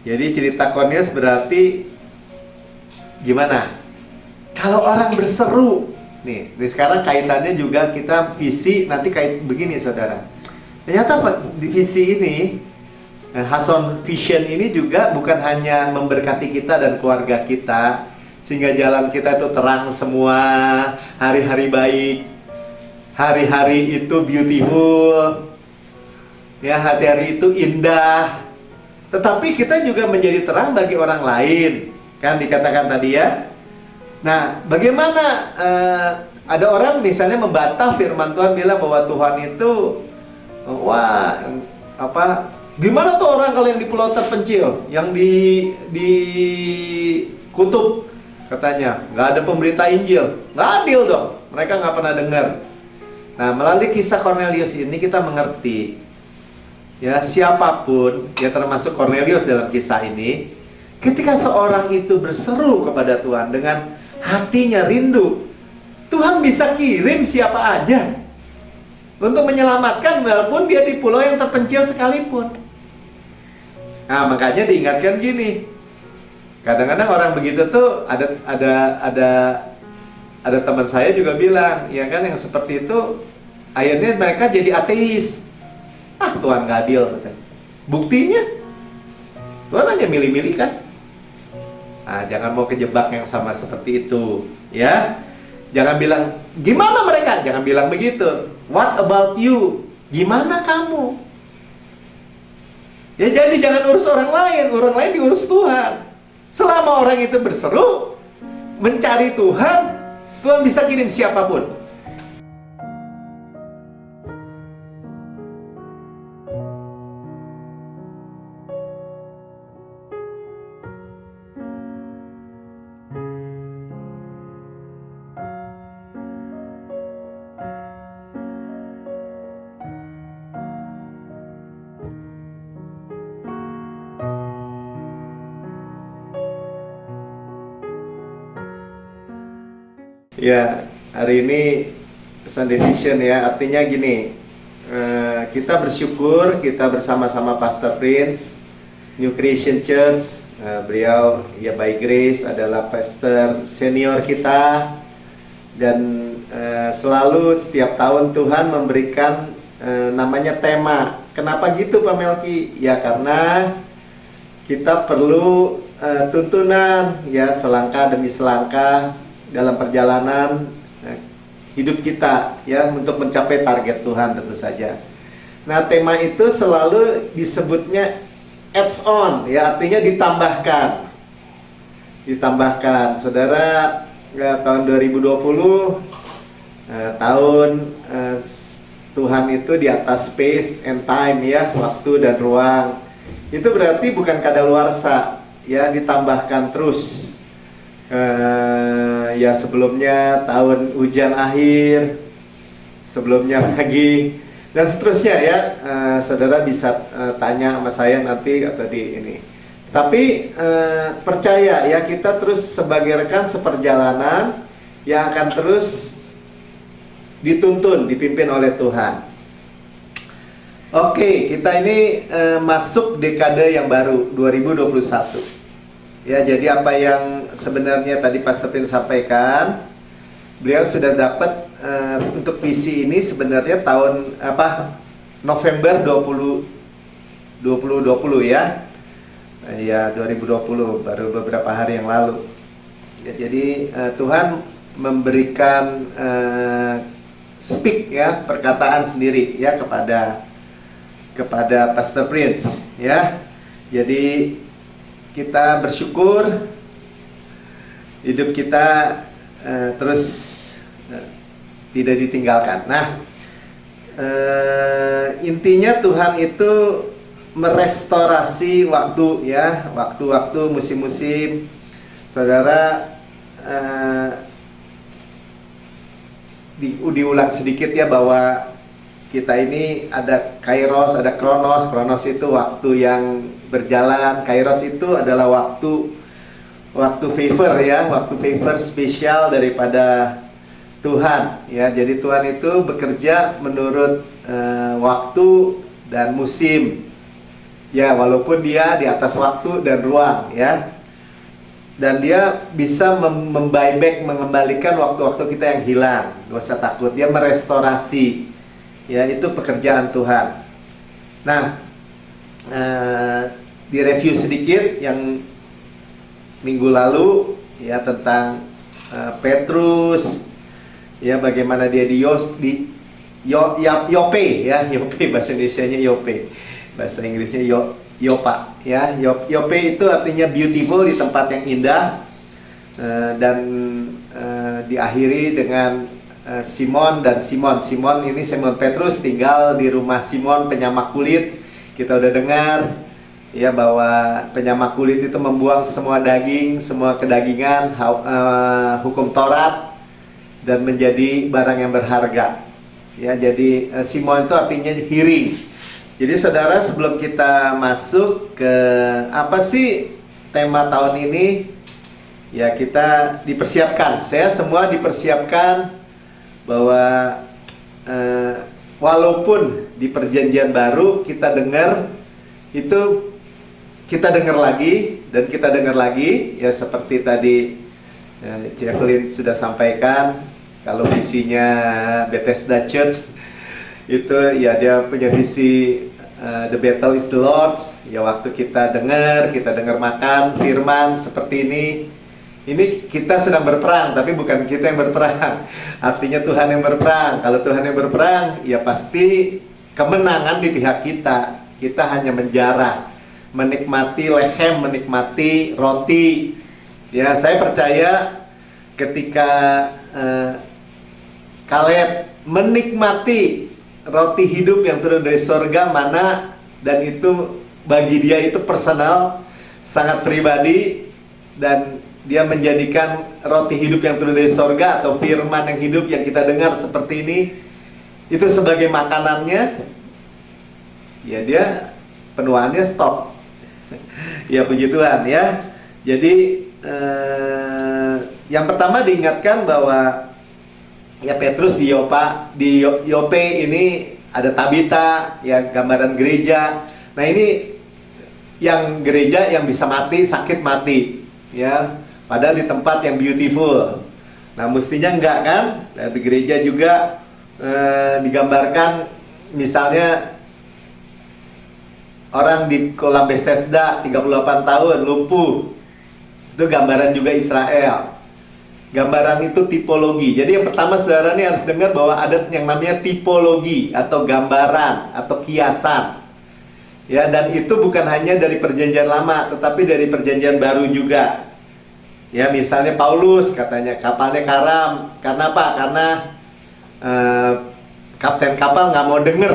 Jadi cerita Cornelius berarti gimana? Kalau orang berseru, nih sekarang kaitannya juga kita visi nanti kait begini saudara. Ternyata di visi ini, Hason Vision ini juga bukan hanya memberkati kita dan keluarga kita, sehingga jalan kita itu terang semua, hari-hari baik, hari-hari itu beautiful, ya hari-hari itu indah. Tetapi kita juga menjadi terang bagi orang lain, kan dikatakan tadi ya. Nah, bagaimana ada orang misalnya membantah firman Tuhan bilang bahwa Tuhan itu gimana tuh orang kalau yang di pulau terpencil, yang di kutub katanya nggak ada pemberita Injil, nggak adil dong, mereka nggak pernah dengar. Nah, melalui kisah Cornelius ini kita mengerti ya, siapapun ya termasuk Cornelius dalam kisah ini, ketika seorang itu berseru kepada Tuhan dengan hatinya rindu, Tuhan bisa kirim siapa aja untuk menyelamatkan walaupun dia di pulau yang terpencil sekalipun. Nah, makanya diingatkan gini. Kadang-kadang orang begitu tuh ada teman saya juga bilang, ya kan, yang seperti itu akhirnya mereka jadi ateis. Tuhan nggak adil katanya. Buktinya Tuhan hanya milih-milih kan. Jangan mau kejebak yang sama seperti itu, ya. Jangan bilang gimana mereka, jangan bilang begitu. What about you? Gimana kamu? Ya, jadi jangan urus orang lain diurus Tuhan. Selama orang itu berseru mencari Tuhan, Tuhan bisa kirim siapapun. Ya, hari ini Sunday Vision ya, artinya gini, kita bersyukur kita bersama-sama Pastor Prince, New Creation Church. Beliau ya by grace adalah pastor senior kita, dan selalu setiap tahun Tuhan memberikan namanya tema. Kenapa gitu Pak Melki? Ya karena kita perlu tuntunan ya, selangkah demi selangkah dalam perjalanan hidup kita ya, untuk mencapai target Tuhan tentu saja. Nah, tema itu selalu disebutnya adds on ya, artinya ditambahkan. Saudara, tahun 2020 tahun Tuhan itu di atas space and time ya, waktu dan ruang. Itu berarti bukan kadaluarsa ya, ditambahkan terus. Ya sebelumnya tahun hujan akhir, sebelumnya lagi, dan seterusnya ya. Saudara bisa tanya sama saya nanti atau di ini. Tapi percaya ya, kita terus sebagai rekan seperjalanan yang akan terus dituntun, dipimpin oleh Tuhan. Oke, kita ini masuk dekade yang baru 2021. Ya, jadi apa yang sebenarnya tadi Pastor Pin sampaikan, beliau sudah dapat untuk visi ini sebenarnya tahun November 2020 ya. Ya 2020, baru beberapa hari yang lalu. Ya, jadi Tuhan memberikan speak ya, perkataan sendiri ya kepada Pastor Prince ya. Jadi kita bersyukur hidup kita terus tidak ditinggalkan. Nah, intinya Tuhan itu merestorasi waktu ya, waktu-waktu, musim-musim. Saudara, diulang sedikit ya, bahwa kita ini ada kairos, ada kronos. Kronos itu waktu yang berjalan, kairos itu adalah waktu favor ya, waktu favor spesial daripada Tuhan ya. Jadi Tuhan itu bekerja menurut waktu dan musim Ya, walaupun dia di atas waktu dan ruang, ya. Dan dia bisa membuyback, mengembalikan waktu-waktu kita yang hilang. Gak usah takut, dia merestorasi. Ya, itu pekerjaan Tuhan. Nah, direview sedikit yang minggu lalu, ya, tentang Petrus, ya, bagaimana dia di Yope, ya, Yope bahasa Indonesianya Yope, bahasa Inggrisnya Yopa, ya. Yope itu artinya beautiful, di tempat yang indah, dan diakhiri dengan Simon ini Simon Petrus tinggal di rumah Simon penyamak kulit. Kita udah dengar, ya, bahwa penyamak kulit itu membuang semua daging, semua kedagingan, hukum Taurat, dan menjadi barang yang berharga. Ya, jadi Simon itu artinya hearing. Jadi saudara, sebelum kita masuk ke apa sih tema tahun ini, ya, kita dipersiapkan. Saya semua dipersiapkan bahwa walaupun di perjanjian baru kita dengar itu, kita dengar lagi dan kita dengar lagi, ya, seperti tadi Jacqueline sudah sampaikan, kalau visinya Bethesda Church itu, ya, dia punya visi the battle is the Lord. Ya, waktu kita dengar makan firman seperti ini kita sedang berperang, tapi bukan kita yang berperang. Artinya Tuhan yang berperang. Kalau Tuhan yang berperang, ya pasti kemenangan di pihak kita. Kita hanya menjarah, menikmati lehem, menikmati roti. Ya, saya percaya ketika Kaleb menikmati roti hidup yang turun dari surga, mana, dan itu bagi dia itu personal, sangat pribadi, dan dia menjadikan roti hidup yang turun dari surga atau firman yang hidup yang kita dengar seperti ini itu sebagai makanannya. Ya, dia penuhannya stop. Ya, puji Tuhan, ya. Jadi yang pertama diingatkan bahwa, ya, Petrus di Yope ini ada Tabita, ya, gambaran gereja. Nah, ini yang gereja yang bisa mati, sakit mati, ya, padahal di tempat yang beautiful. Nah, mestinya enggak, kan? Nah, di gereja juga digambarkan, misalnya orang di kolam Bethesda 38 tahun lumpuh. Itu gambaran juga Israel. Gambaran itu tipologi. Jadi yang pertama saudara ini harus dengar bahwa ada yang namanya tipologi atau gambaran atau kiasan. Ya, dan itu bukan hanya dari perjanjian lama, tetapi dari perjanjian baru juga. Ya, misalnya Paulus katanya kapalnya karam. Karena apa? Karena kapten kapal nggak mau denger.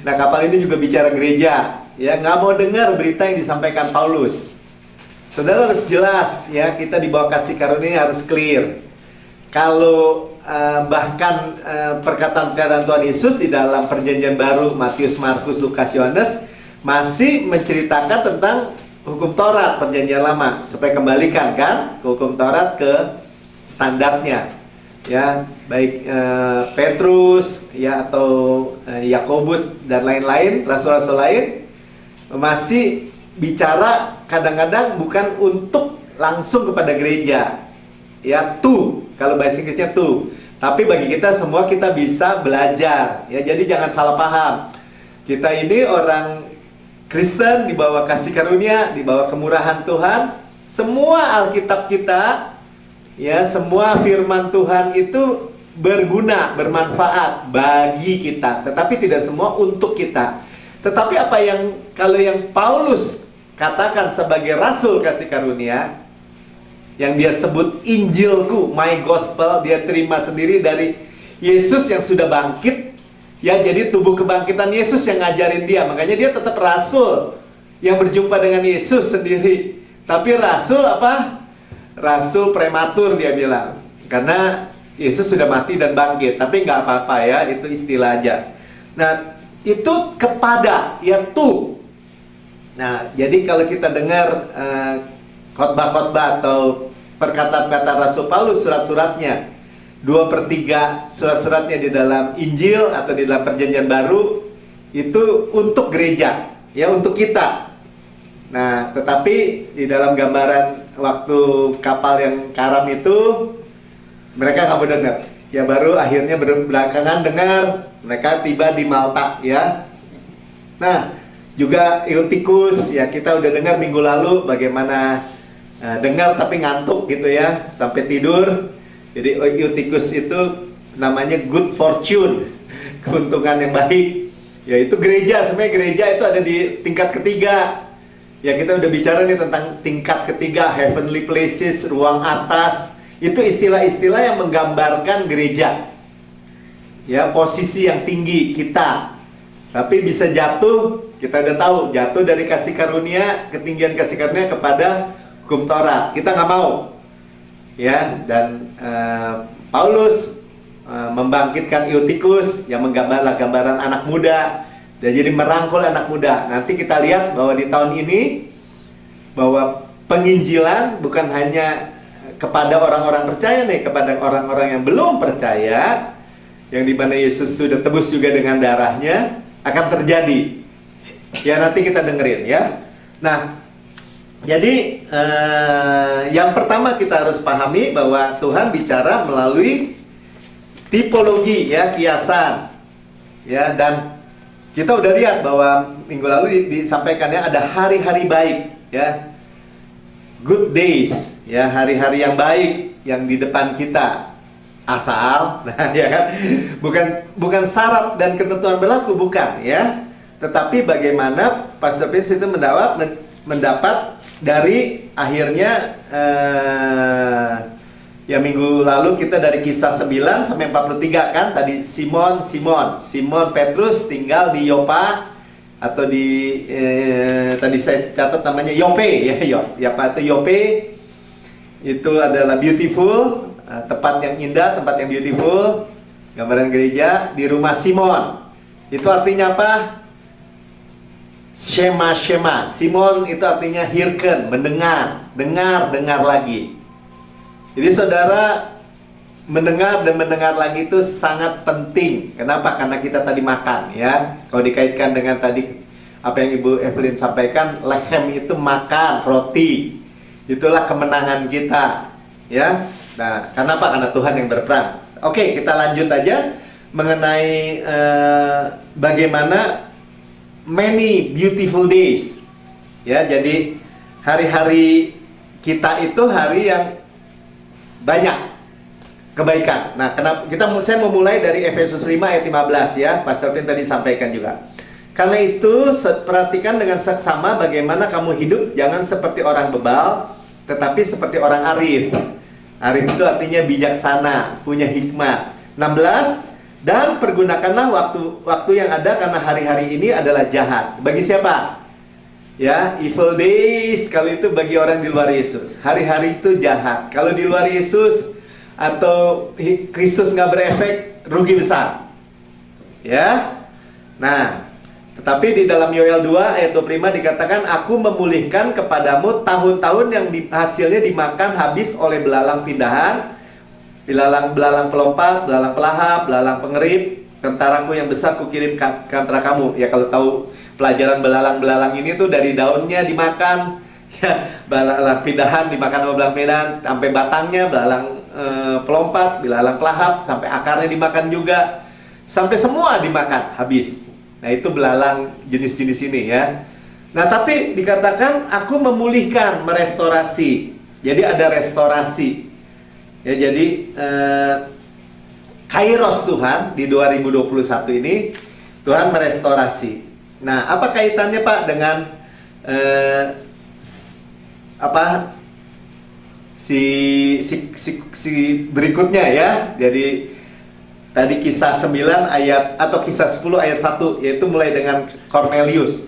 Nah, kapal ini juga bicara gereja. Ya, nggak mau dengar berita yang disampaikan Paulus. Saudara harus jelas, ya, kita di bawah kasih karunia harus clear. Kalau bahkan perkataan-perkataan Tuhan Yesus di dalam perjanjian baru Matius, Markus, Lukas, Yohanes masih menceritakan tentang hukum Taurat perjanjian lama, supaya kembalikan, kan, ke hukum Taurat ke standarnya. Ya, baik Petrus, ya, atau Yakobus dan lain-lain, rasul-rasul lain masih bicara kadang-kadang bukan untuk langsung kepada gereja, ya, kalau bahasa Inggrisnya tapi bagi kita semua kita bisa belajar, ya. Jadi jangan salah paham, kita ini orang Kristen di bawah kasih karunia, di bawah kemurahan Tuhan. Semua Alkitab kita, ya, semua firman Tuhan itu berguna, bermanfaat bagi kita, tetapi tidak semua untuk kita. Tetapi apa yang, kalau yang Paulus katakan sebagai rasul kasih karunia, yang dia sebut Injilku, my gospel, dia terima sendiri dari Yesus yang sudah bangkit. Ya, jadi tubuh kebangkitan Yesus yang ngajarin dia. Makanya dia tetap rasul yang berjumpa dengan Yesus sendiri. Tapi rasul apa? Rasul prematur dia bilang. Karena Yesus sudah mati dan bangkit. Tapi nggak apa-apa, ya, itu istilah aja. Nah, itu kepada, ya, Nah, jadi kalau kita dengar khotbah-khotbah atau perkataan-perkataan Rasul Paulus, surat-suratnya, 2/3 surat-suratnya di dalam Injil atau di dalam perjanjian baru itu untuk gereja, ya untuk kita. Nah, tetapi di dalam gambaran waktu kapal yang karam itu mereka nggak mau dengar. Ya baru akhirnya belakangan dengar, mereka tiba di Malta ya. Nah, juga Eutikus ya, kita udah dengar minggu lalu bagaimana dengar tapi ngantuk gitu ya, sampai tidur. Jadi Eutikus itu namanya good fortune, keuntungan yang baik. Ya itu gereja, sebenarnya gereja itu ada di tingkat ketiga. Ya kita udah bicara nih tentang tingkat ketiga, heavenly places, ruang atas. Itu istilah-istilah yang menggambarkan gereja. Ya, posisi yang tinggi kita. Tapi bisa jatuh, kita udah tahu, jatuh dari kasih karunia, ketinggian kasih karunia kepada hukum Taurat. Kita nggak mau. Ya, dan Paulus membangkitkan Eutikus yang menggambarkan gambaran anak muda. Dan jadi merangkul anak muda. Nanti kita lihat bahwa di tahun ini bahwa penginjilan bukan hanya kepada orang-orang percaya nih, kepada orang-orang yang belum percaya, yang dimana Yesus sudah tebus juga dengan darahnya, akan terjadi. Ya nanti kita dengerin ya. Nah, jadi yang pertama kita harus pahami bahwa Tuhan bicara melalui tipologi ya, kiasan. Ya, dan kita udah lihat bahwa minggu lalu disampaikannya ada hari-hari baik ya. Good days ya, hari-hari yang baik yang di depan kita. Asal nah ya kan, bukan syarat dan ketentuan berlaku, bukan ya. Tetapi bagaimana Pastor Prince itu mendapat dari akhirnya ya minggu lalu kita dari kisah 9 sampai 43 kan, tadi Simon Petrus tinggal di Yopa atau di tadi saya catat namanya Yope ya, apa itu Yope, itu adalah beautiful, tempat yang indah, tempat yang beautiful, gambaran gereja di rumah Simon. Itu artinya apa? Shema. Simon itu artinya hearken, mendengar, dengar lagi. Jadi saudara, mendengar dan mendengar lagi itu sangat penting. Kenapa? Karena kita tadi makan ya. Kalau dikaitkan dengan tadi apa yang Ibu Evelyn sampaikan, lechem itu makan roti. Itulah kemenangan kita ya. Nah, kenapa? Karena Tuhan yang berperang. Oke, kita lanjut aja mengenai bagaimana many beautiful days. Ya, jadi hari-hari kita itu hari yang banyak kebaikan. Nah, saya mau mulai dari Efesus 5 ayat 15 ya. Pastor Tin tadi sampaikan juga. Karena itu, perhatikan dengan seksama bagaimana kamu hidup, jangan seperti orang bebal, tetapi seperti orang arif. Arif itu artinya bijaksana, punya hikmah. 16, dan pergunakanlah waktu yang ada karena hari-hari ini adalah jahat. Bagi siapa? Ya, evil days, kalau itu bagi orang di luar Yesus. Hari-hari itu jahat. Kalau di luar Yesus atau Kristus nggak berefek, rugi besar. Ya. Nah, tetapi di dalam Yoel 2 ayat 25 dikatakan, aku memulihkan kepadamu tahun-tahun yang hasilnya dimakan habis oleh belalang pindahan, belalang pelompat, belalang pelahap, belalang pengerip, tentaraku yang besar kukirim ke antara kamu. Ya kalau tahu pelajaran belalang-belalang ini tuh dari daunnya dimakan, ya belalang pindahan dimakan sama belalang pindahan, sampai batangnya belalang pelompat, belalang pelahap, sampai akarnya dimakan juga, sampai semua dimakan habis. Nah itu belalang jenis-jenis ini ya. Nah tapi dikatakan aku memulihkan, merestorasi. Jadi ada restorasi. Ya jadi Kairos Tuhan di 2021 ini Tuhan merestorasi. Nah apa kaitannya Pak dengan si berikutnya ya. Jadi tadi kisah 9 ayat atau kisah 10 ayat 1 yaitu mulai dengan Cornelius.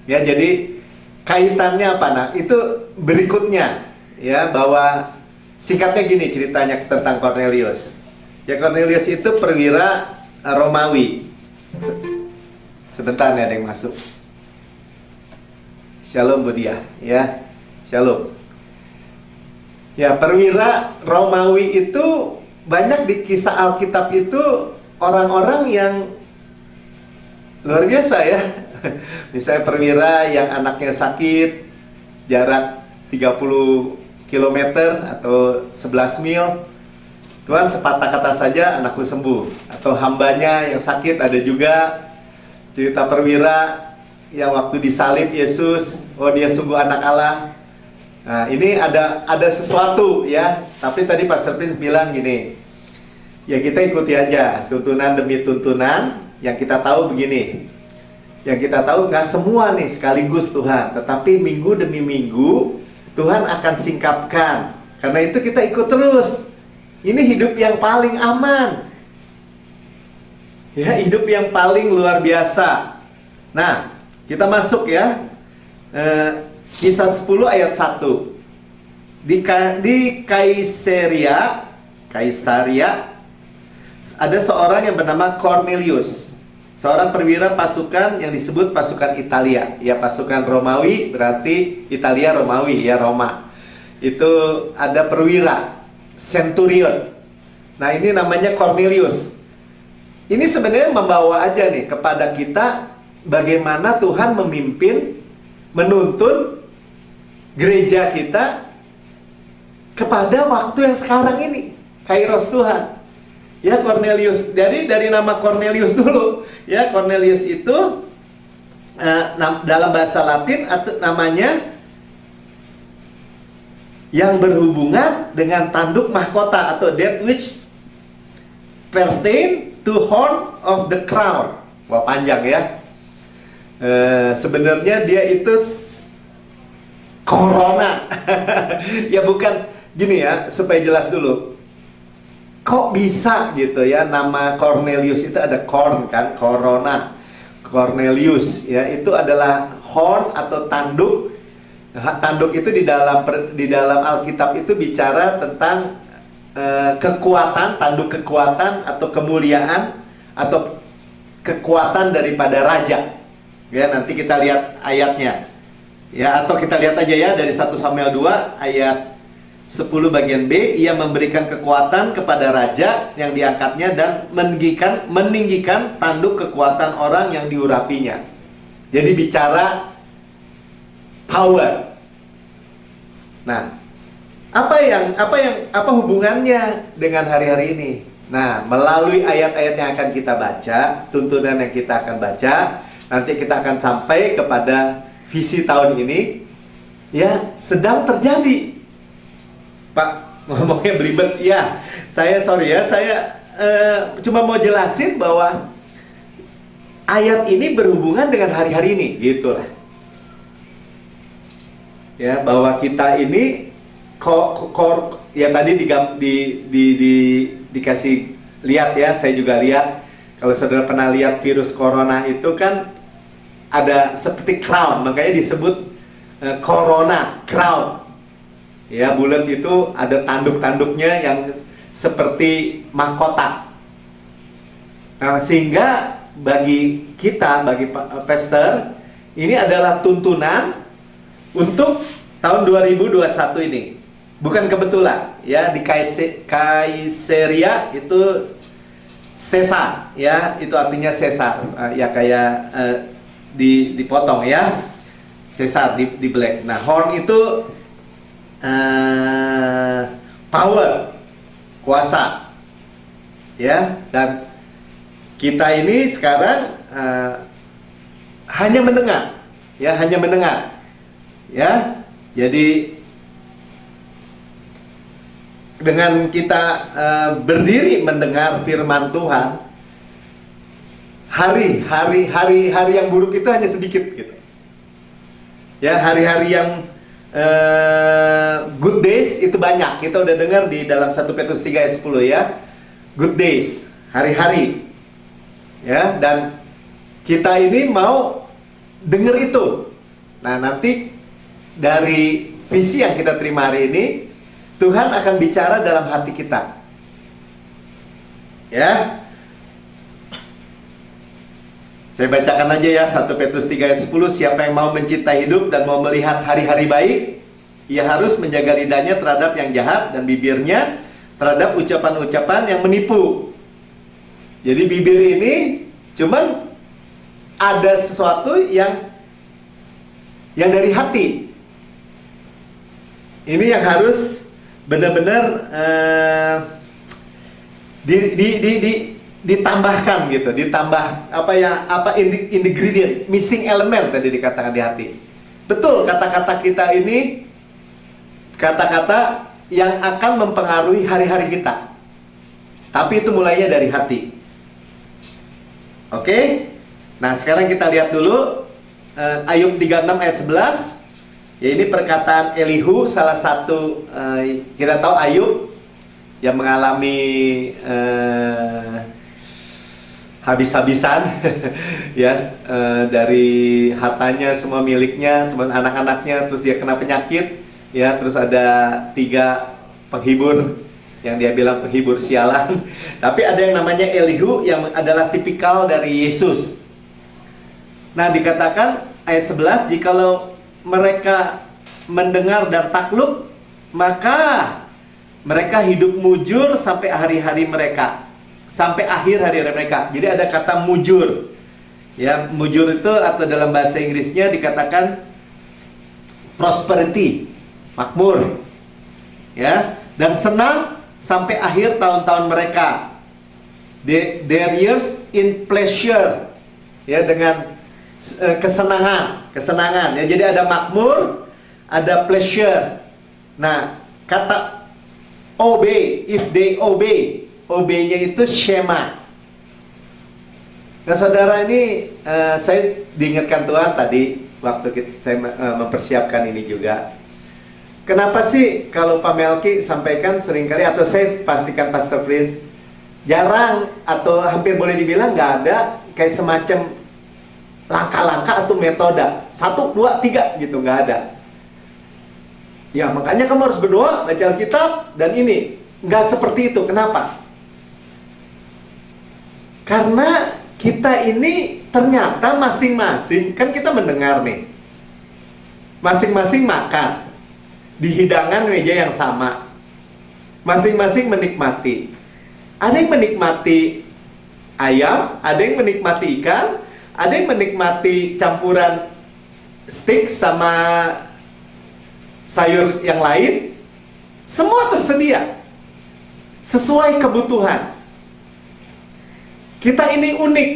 Ya, jadi kaitannya apa? Nah, itu berikutnya ya, bahwa singkatnya gini ceritanya tentang Cornelius. Ya, Cornelius itu perwira Romawi. Sebentar nih ada yang masuk. Shalom Budia, ya. Shalom. Ya, perwira Romawi itu banyak di kisah Alkitab itu orang-orang yang luar biasa ya. Misalnya perwira yang anaknya sakit, jarak 30 kilometer atau 11 mil, Tuhan sepatah kata saja anakku sembuh. Atau hambanya yang sakit, ada juga cerita perwira yang waktu disalib Yesus, oh dia sungguh anak Allah. Nah ini ada sesuatu ya. Tapi tadi Pastor Prince bilang gini, ya kita ikuti aja tuntunan demi tuntunan. Yang kita tahu begini, yang kita tahu nggak semua nih sekaligus Tuhan, tetapi minggu demi minggu Tuhan akan singkapkan. Karena itu kita ikut terus. Ini hidup yang paling aman, ya, hidup yang paling luar biasa. Nah, kita masuk ya, Kisah 10 ayat 1. Di Kaisaria ada seorang yang bernama Cornelius, seorang perwira pasukan yang disebut pasukan Italia. Ya, pasukan Romawi berarti Italia Romawi, ya, Roma. Itu ada perwira Centurion. Nah ini namanya Cornelius. Ini sebenarnya membawa aja nih kepada kita bagaimana Tuhan memimpin, menuntun gereja kita kepada waktu yang sekarang ini, Kairos Tuhan. Ya, Cornelius. Jadi dari nama Cornelius dulu. Ya, Cornelius itu dalam bahasa Latin namanya yang berhubungan dengan tanduk mahkota, atau that which pertain to horn of the crown. Wah, panjang ya. Sebenarnya dia itu corona. Ya bukan, gini ya, supaya jelas dulu. Kok bisa gitu ya, nama Cornelius itu ada corn kan, corona. Cornelius ya, itu adalah horn atau tanduk. Tanduk itu di dalam Alkitab itu bicara tentang kekuatan, tanduk kekuatan atau kemuliaan atau kekuatan daripada raja. Ya, nanti kita lihat ayatnya. Ya, atau kita lihat aja ya dari 1 Samuel 2 ayat 10 bagian B, ia memberikan kekuatan kepada raja yang diangkatnya dan meninggikan tanduk kekuatan orang yang diurapinya. Jadi bicara power. Nah, apa hubungannya dengan hari-hari ini? Nah, melalui ayat-ayat yang akan kita baca, tuntunan yang kita akan baca, nanti kita akan sampai kepada visi tahun ini. Ya, sedang terjadi. Pak, ngomongnya belibet. Ya, saya cuma mau jelasin bahwa ayat ini berhubungan dengan hari-hari ini, gitulah. Ya, bahwa kita ini ya tadi dikasih lihat ya, saya juga lihat. Kalau saudara pernah lihat virus corona itu kan ada seperti crown, makanya disebut corona crown. Ya, bulat itu ada tanduk-tanduknya yang seperti mahkota. Nah, sehingga bagi kita, bagi pastor, ini adalah tuntunan untuk tahun 2021 ini. Bukan kebetulan ya, di Kaisaria itu Caesar ya, itu artinya Caesar. Ya kayak dipotong ya, Caesar di black. Nah, horn itu power, kuasa. Ya, dan kita ini sekarang hanya mendengar. Ya, hanya mendengar. Ya, jadi dengan kita berdiri mendengar firman Tuhan, hari yang buruk itu hanya sedikit gitu. Ya, hari-hari yang good days itu banyak. Kita udah dengar di dalam 1 Petrus 3 ayat 10 ya. Good days, hari-hari. Ya, dan kita ini mau dengar itu. Nah, nanti dari visi yang kita terima hari ini, Tuhan akan bicara dalam hati kita. Ya. Saya bacakan aja ya 1 Petrus 3 ayat 10. Siapa yang mau mencintai hidup dan mau melihat hari-hari baik, ia harus menjaga lidahnya terhadap yang jahat dan bibirnya terhadap ucapan-ucapan yang menipu. Jadi bibir ini cuman ada sesuatu yang dari hati. Ini yang harus benar-benar ditambahkan gitu, ditambah ingredient, missing element tadi dikatakan di hati. Betul, kata-kata kita ini kata-kata yang akan mempengaruhi hari-hari kita. Tapi itu mulainya dari hati. Oke? Nah, sekarang kita lihat dulu Ayub 36 ayat 11. Ya, ini perkataan Elihu, salah satu kita tahu Ayub yang mengalami habis-habisan ya, dari hartanya semua miliknya, cuma anak-anaknya, terus dia kena penyakit ya, terus ada 3 penghibur yang dia bilang penghibur sialan. Tapi ada yang namanya Elihu yang adalah tipikal dari Yesus. Nah, dikatakan ayat 11, jikalau mereka mendengar dan takluk, maka mereka hidup mujur sampai hari-hari mereka, sampai akhir hari mereka. Jadi ada kata mujur. Ya, mujur itu atau dalam bahasa Inggrisnya dikatakan prosperity, makmur. Ya, dan senang sampai akhir tahun-tahun mereka. Their years in pleasure. Ya, dengan kesenangan. Ya, jadi ada makmur, ada pleasure. Nah, kata obey, if they obey, obey-nya itu shema. Nah, saudara, ini saya diingatkan Tuhan tadi waktu saya mempersiapkan ini juga. Kenapa sih kalau Pak Melki sampaikan seringkali, atau saya pastikan Pastor Prince, jarang atau hampir boleh dibilang nggak ada kayak semacam langkah-langkah atau metode 1, 2, 3 gitu, nggak ada. Ya, makanya kamu harus berdoa, baca Alkitab, dan ini nggak seperti itu. Kenapa? Karena kita ini ternyata masing-masing, kan kita mendengar nih, masing-masing makan di hidangan meja yang sama, masing-masing menikmati. Ada yang menikmati ayam, ada yang menikmati ikan, ada yang menikmati campuran steak sama sayur yang lain. Semua tersedia sesuai kebutuhan. Kita ini unik.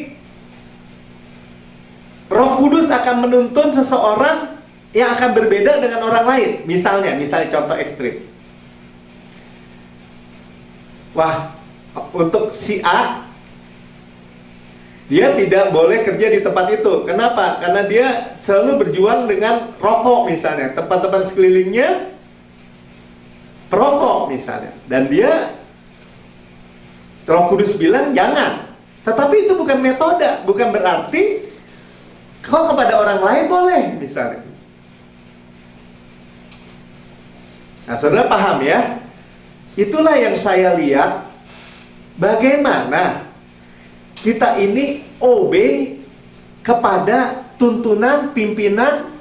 Roh Kudus akan menuntun seseorang yang akan berbeda dengan orang lain. Misalnya contoh ekstrim. Wah, untuk si A, dia tidak boleh kerja di tempat itu. Kenapa? Karena dia selalu berjuang dengan rokok misalnya. Tempat-tempat sekelilingnya perokok misalnya. Dan dia, Roh Kudus bilang jangan. Tetapi itu bukan metode, bukan berarti kok kepada orang lain boleh misalnya. Nah, saudara paham ya? Itulah yang saya lihat, bagaimana kita ini obey kepada tuntunan pimpinan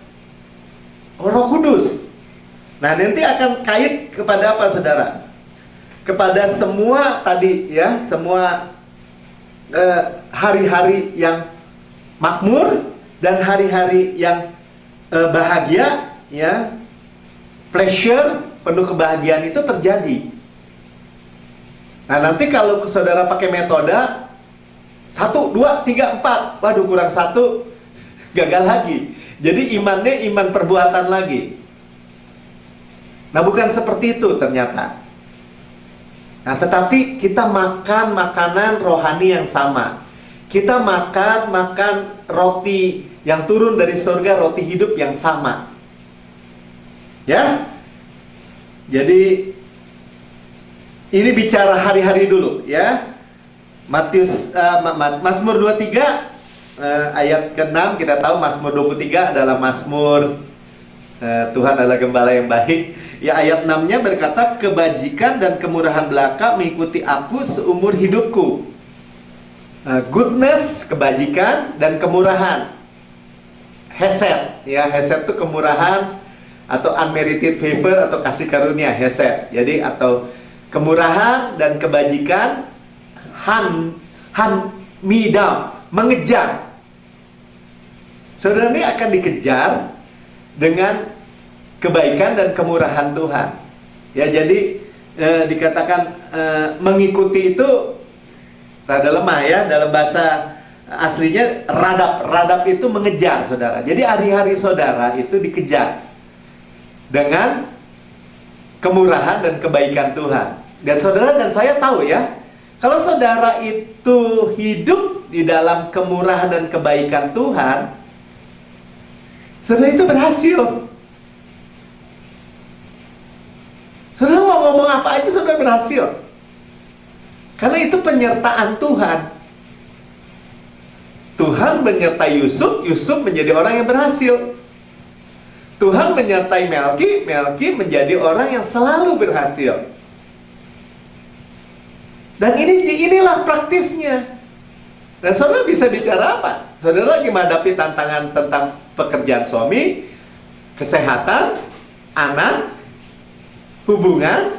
Roh Kudus. Nah, nanti akan kait kepada apa, saudara? Kepada semua tadi ya, semua hari-hari yang makmur dan hari-hari yang bahagia ya, pleasure, penuh kebahagiaan itu terjadi. Nah, nanti kalau saudara pakai metode 1, 2, 3, 4, waduh kurang 1, gagal lagi. Jadi imannya iman perbuatan lagi. Nah, bukan seperti itu ternyata. Nah, tetapi kita makan makanan rohani yang sama. Kita makan roti yang turun dari surga, roti hidup yang sama. Ya? Jadi ini bicara hari-hari dulu ya. Mazmur 23 ayat ke-6, kita tahu Mazmur 23 adalah Mazmur Tuhan adalah gembala yang baik. Ya, ayat 6-nya berkata, kebajikan dan kemurahan belaka mengikuti aku seumur hidupku. Goodness, kebajikan, dan kemurahan. Hesed, ya, hesed itu kemurahan atau unmerited favor atau kasih karunia, hesed. Jadi atau kemurahan dan kebajikan, midam, mengejar. Saudara ini akan dikejar dengan kebaikan dan kemurahan Tuhan. Ya, jadi dikatakan mengikuti itu rada lemah ya, dalam bahasa aslinya radap itu mengejar, saudara. Jadi hari-hari saudara itu dikejar dengan kemurahan dan kebaikan Tuhan. Dan saudara dan saya tahu ya, kalau saudara itu hidup di dalam kemurahan dan kebaikan Tuhan, saudara itu berhasil. Saudara mau ngomong apa aja, saudara berhasil. Karena itu penyertaan Tuhan. Tuhan menyertai Yusuf, Yusuf menjadi orang yang berhasil. Tuhan menyertai Melki, Melki menjadi orang yang selalu berhasil. Dan inilah praktisnya. Dan saudara bisa bicara apa? Saudara lagi menghadapi tantangan tentang pekerjaan suami, kesehatan, anak, hubungan,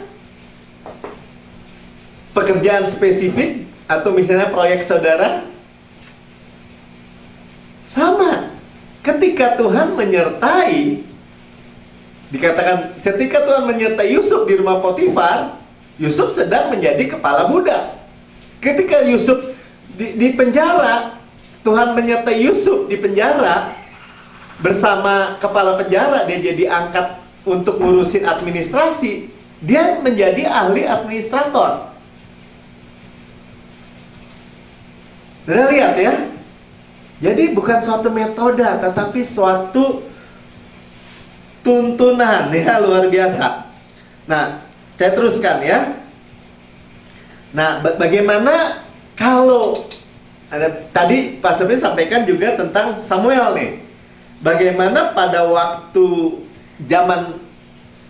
pekerjaan spesifik, atau misalnya proyek saudara. Sama. Ketika Tuhan menyertai, dikatakan ketika Tuhan menyertai Yusuf di rumah Potifar, Yusuf sedang menjadi kepala budak. Ketika Yusuf di penjara, Tuhan menyertai Yusuf di penjara, bersama kepala penjara, dia jadi angkat untuk ngurusin administrasi. Dia menjadi ahli administrator. Sudah lihat ya? Jadi bukan suatu metode, tetapi suatu tuntunan ya, luar biasa. Nah, saya teruskan ya. Nah, bagaimana kalau tadi Pak Sebi sampaikan juga tentang Samuel nih. Bagaimana pada waktu zaman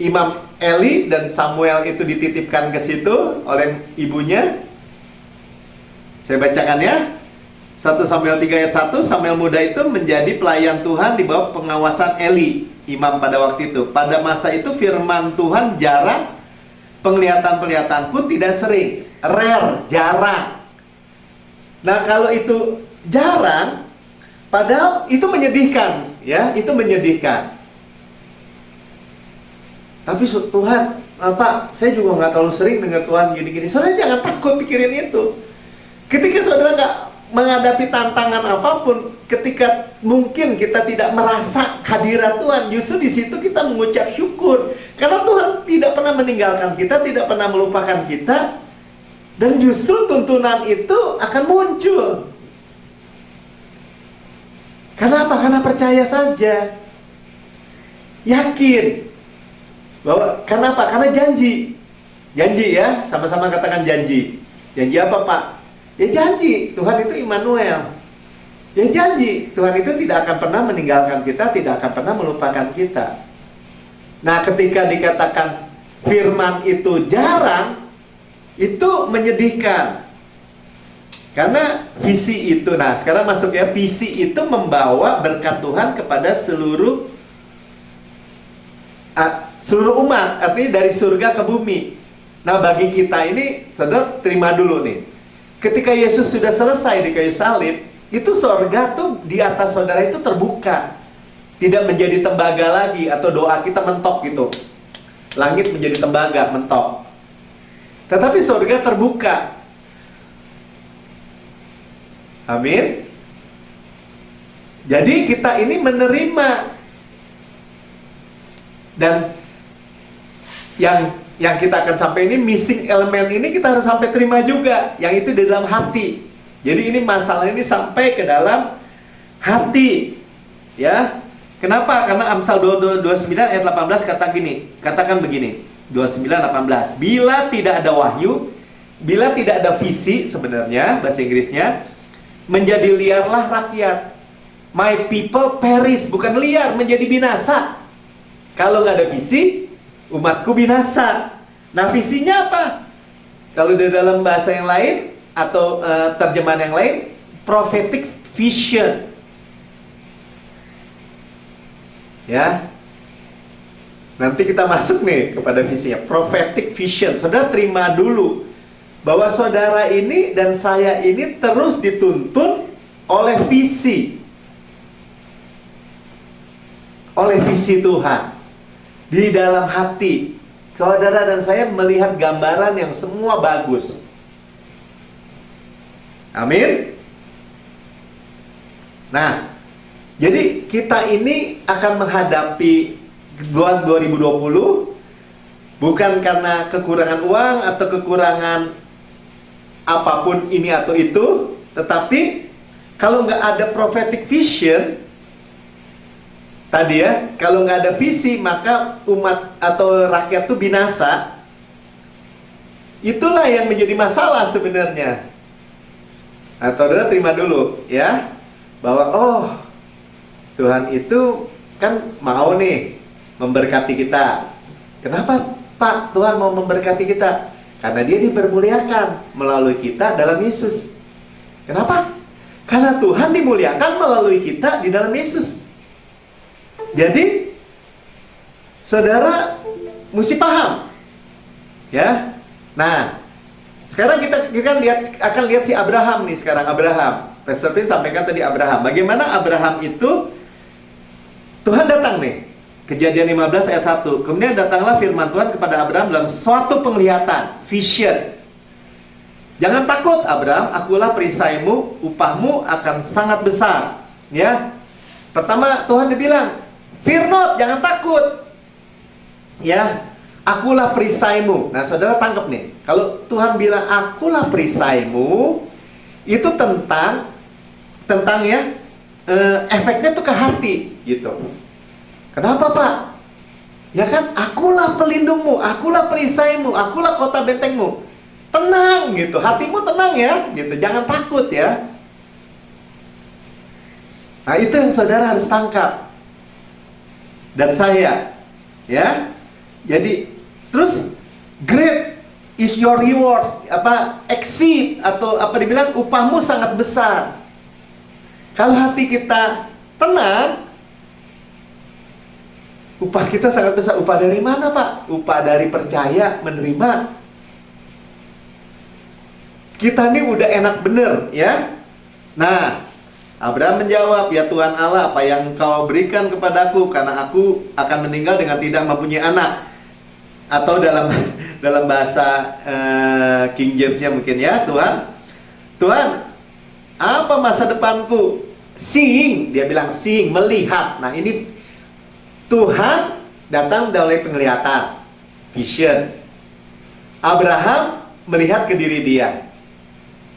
Imam Eli dan Samuel itu dititipkan ke situ oleh ibunya. Saya bacakan ya. 1 Samuel 3 ayat 1, Samuel muda itu menjadi pelayan Tuhan di bawah pengawasan Eli, imam pada waktu itu. Pada masa itu firman Tuhan jarang, penglihatan-penglihatan pun tidak sering. Rare, jarang. Nah, kalau itu jarang, padahal itu menyedihkan, ya, itu menyedihkan. Tapi Tuhan, Pak, saya juga nggak terlalu sering dengar Tuhan gini-gini. Saudara jangan takut pikirin itu. Ketika saudara nggak menghadapi tantangan apapun, ketika mungkin kita tidak merasa hadirat Tuhan, justru di situ kita mengucap syukur. Karena Tuhan tidak pernah meninggalkan kita, tidak pernah melupakan kita. Dan justru tuntunan itu akan muncul. Kenapa? Karena percaya saja. Yakin. Bahwa, kenapa? Karena janji. Janji ya, sama-sama katakan janji. Janji apa, Pak? Ya janji, Tuhan itu Immanuel. Ya janji, Tuhan itu tidak akan pernah meninggalkan kita, tidak akan pernah melupakan kita. Nah, ketika dikatakan firman itu jarang, itu menyedihkan. Karena visi itu, nah sekarang masuk ya, visi itu membawa berkat Tuhan kepada seluruh umat, artinya dari surga ke bumi. Nah, bagi kita ini, saudara terima dulu nih. Ketika Yesus sudah selesai di kayu salib, itu sorga tuh di atas saudara itu terbuka. Tidak menjadi tembaga lagi, atau doa kita mentok gitu. Langit menjadi tembaga, mentok. Tetapi sorga terbuka. Amin. Jadi kita ini menerima. Dan yang kita akan sampai ini, missing elemen ini kita harus sampai terima juga, yang itu di dalam hati. Jadi ini masalah ini sampai ke dalam hati, ya. Kenapa? Karena Amsal 29 ayat 18 katakan begini, 29:18. Bila tidak ada wahyu, bila tidak ada visi, sebenarnya bahasa Inggrisnya, menjadi liarlah rakyat. My people perish, bukan liar, menjadi binasa. Kalau nggak ada visi, umatku binasa. Nah, visinya apa? Kalau di dalam bahasa yang lain atau terjemahan yang lain, prophetic vision. Ya. Nanti kita masuk nih kepada visinya, prophetic vision. Saudara terima dulu bahwa saudara ini dan saya ini terus dituntun oleh visi. oleh visi Tuhan di dalam hati. Saudara dan saya melihat gambaran yang semua bagus. Amin. Nah, jadi kita ini akan menghadapi 2020 bukan karena kekurangan uang atau kekurangan apapun ini atau itu, tetapi kalau nggak ada prophetic vision tadi ya, kalau nggak ada visi maka umat atau rakyat itu binasa. Itulah yang menjadi masalah sebenarnya. Nah, saudara terima dulu ya, bahwa oh, Tuhan itu kan mau nih memberkati kita. Kenapa Pak Tuhan mau memberkati kita? Karena dia dipermuliakan melalui kita dalam Yesus. Kenapa? Karena Tuhan dimuliakan melalui kita di dalam Yesus. Jadi saudara mesti paham ya. Nah, sekarang kita akan lihat si Abraham nih sekarang. Abraham, Pastor Pin sampaikan tadi Abraham. Bagaimana Abraham itu Tuhan datang nih. Kejadian 15 ayat 1. Kemudian datanglah firman Tuhan kepada Abraham dalam suatu penglihatan, vision. Jangan takut Abraham, akulah perisaimu, upahmu akan sangat besar. Ya. Pertama Tuhan dibilang, fear not, jangan takut. Ya. Akulah perisaimu. Nah, saudara tangkap nih. Kalau Tuhan bilang akulah perisaimu, itu tentang ya, efeknya tuh ke hati gitu. Kenapa Pak? Ya kan, akulah pelindungmu, akulah perisaimu, akulah kota bentengmu. Tenang gitu, hatimu tenang ya gitu, jangan takut ya. Nah, itu yang saudara harus tangkap. Dan saya ya. Jadi terus great is your reward, exceed atau dibilang upahmu sangat besar. Kalau hati kita tenang, upah kita sangat besar. Upah dari mana Pak? Upah dari percaya, menerima. Kita ini udah enak bener ya. Nah, Abraham menjawab, ya Tuhan Allah, apa yang kau berikan kepadaku, karena aku akan meninggal dengan tidak mempunyai anak. Atau dalam bahasa King James-nya mungkin ya, Tuhan, apa masa depanku? Seeing, dia bilang seeing, melihat. Nah, ini Tuhan datang dari penglihatan, vision. Abraham melihat ke diri dia.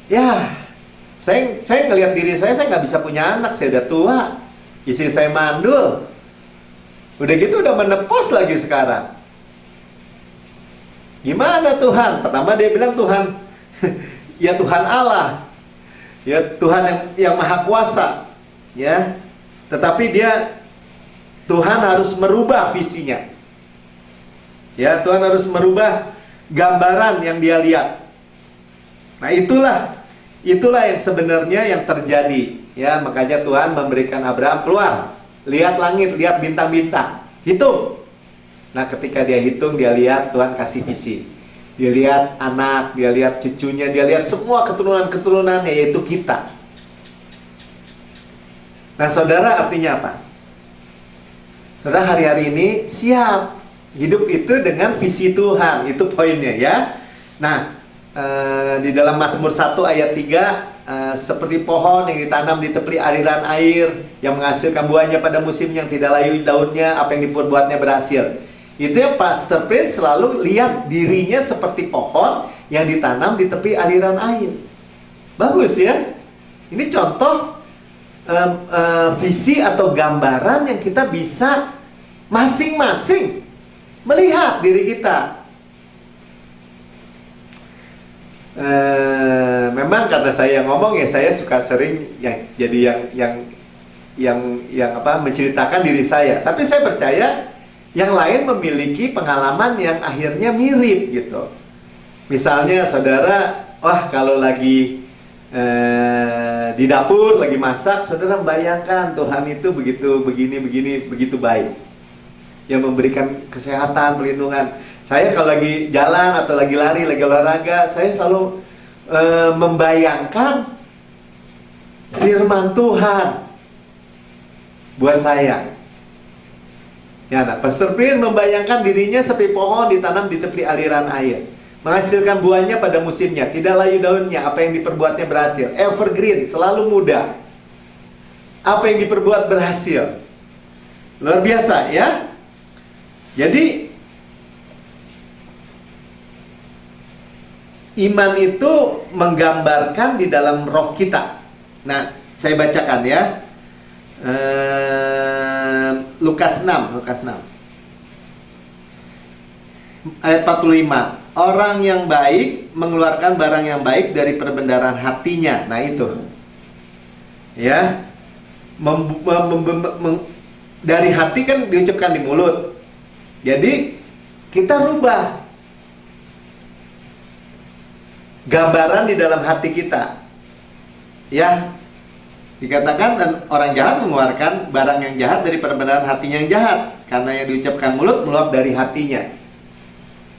Ya, saya ngelihat diri saya nggak bisa punya anak, saya udah tua, istri saya mandul. Udah gitu udah menepos lagi sekarang. Gimana Tuhan? Pertama dia bilang Tuhan, ya Tuhan Allah, ya Tuhan yang maha kuasa, ya. Tetapi Tuhan harus merubah visinya. Ya, Tuhan harus merubah gambaran yang dia lihat. Nah, itulah yang sebenarnya yang terjadi. Ya, makanya Tuhan memberikan Abraham keluar, lihat langit, lihat bintang-bintang, hitung. Nah, ketika dia hitung, dia lihat Tuhan kasih visi. Dia lihat anak, dia lihat cucunya, dia lihat semua keturunan-keturunannya, yaitu kita. Nah, saudara, artinya apa? Saudara hari-hari ini siap hidup itu dengan visi Tuhan. Itu poinnya ya. Nah, di dalam Mazmur 1 ayat 3, seperti pohon yang ditanam di tepi aliran air, yang menghasilkan buahnya pada musim, yang tidak layu daunnya, apa yang diperbuatnya berhasil. Itu yang Pastor Prince selalu lihat dirinya seperti pohon yang ditanam di tepi aliran air. Bagus ya. Ini contoh visi atau gambaran yang kita bisa masing-masing melihat diri kita. Memang karena saya yang ngomong ya, saya suka sering jadi yang menceritakan diri saya. Tapi saya percaya yang lain memiliki pengalaman yang akhirnya mirip gitu. Misalnya saudara, kalau lagi di dapur lagi masak, saudara bayangkan Tuhan itu begitu baik, yang memberikan kesehatan, perlindungan. Saya kalau lagi jalan atau lagi lari, lagi olahraga, saya selalu membayangkan firman Tuhan buat saya. Ya, nah, Pastor Prince membayangkan dirinya seperti pohon ditanam di tepi aliran air, menghasilkan buahnya pada musimnya, tidak layu daunnya, apa yang diperbuatnya berhasil. Evergreen, selalu muda. Apa yang diperbuat berhasil. Luar biasa ya. Jadi iman itu menggambarkan di dalam roh kita. Nah, saya bacakan ya. Lukas 6 ayat 45. Orang yang baik mengeluarkan barang yang baik dari perbendaharaan hatinya. Nah itu ya, dari hati kan diucapkan di mulut. Jadi kita rubah gambaran di dalam hati kita ya. Dikatakan, dan orang jahat mengeluarkan barang yang jahat dari perbendaharaan hatinya yang jahat, karena yang diucapkan mulut meluap dari hatinya.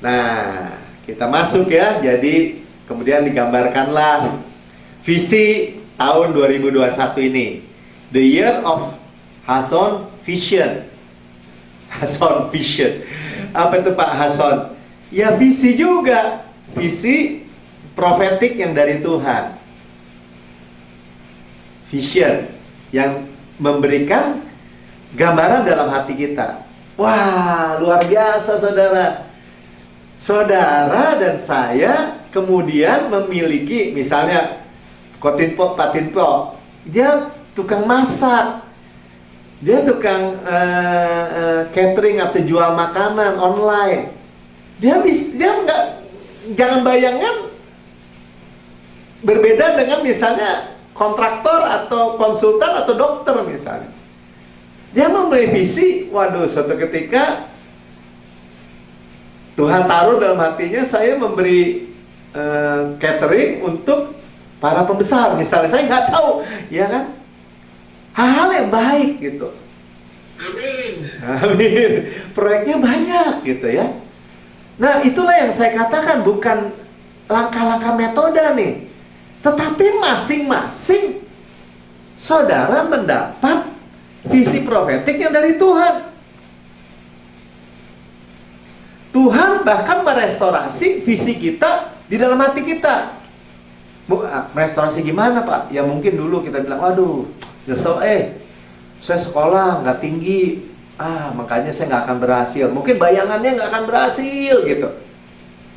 Nah, kita masuk ya. Jadi kemudian digambarkanlah visi tahun 2021 ini, the year of Hason Vision. Hason Vision, apa itu Pak Hason? Ya visi juga, visi profetik yang dari Tuhan. Vision yang memberikan gambaran dalam hati kita. Wah, luar biasa saudara. Saudara dan saya kemudian memiliki, misalnya Kotinpo, Patinpo, dia tukang masak, dia tukang catering atau jual makanan online. Dia nggak, jangan bayangkan berbeda dengan misalnya kontraktor atau konsultan atau dokter misalnya. Dia memberi visi, waduh, suatu ketika Tuhan taruh dalam hatinya, saya memberi catering untuk para pembesar misalnya. Saya nggak tahu, ya kan? Hal-hal yang baik gitu. Amin. Amin. Proyeknya banyak gitu ya. Nah, itulah yang saya katakan, bukan langkah-langkah metode nih, tetapi masing-masing saudara mendapat visi profetik yang dari Tuhan. Tuhan bahkan merestorasi visi kita di dalam hati kita. Merestorasi gimana Pak? Ya mungkin dulu kita bilang, waduh, nyesel saya sekolah nggak tinggi, makanya saya nggak akan berhasil. Mungkin bayangannya nggak akan berhasil gitu.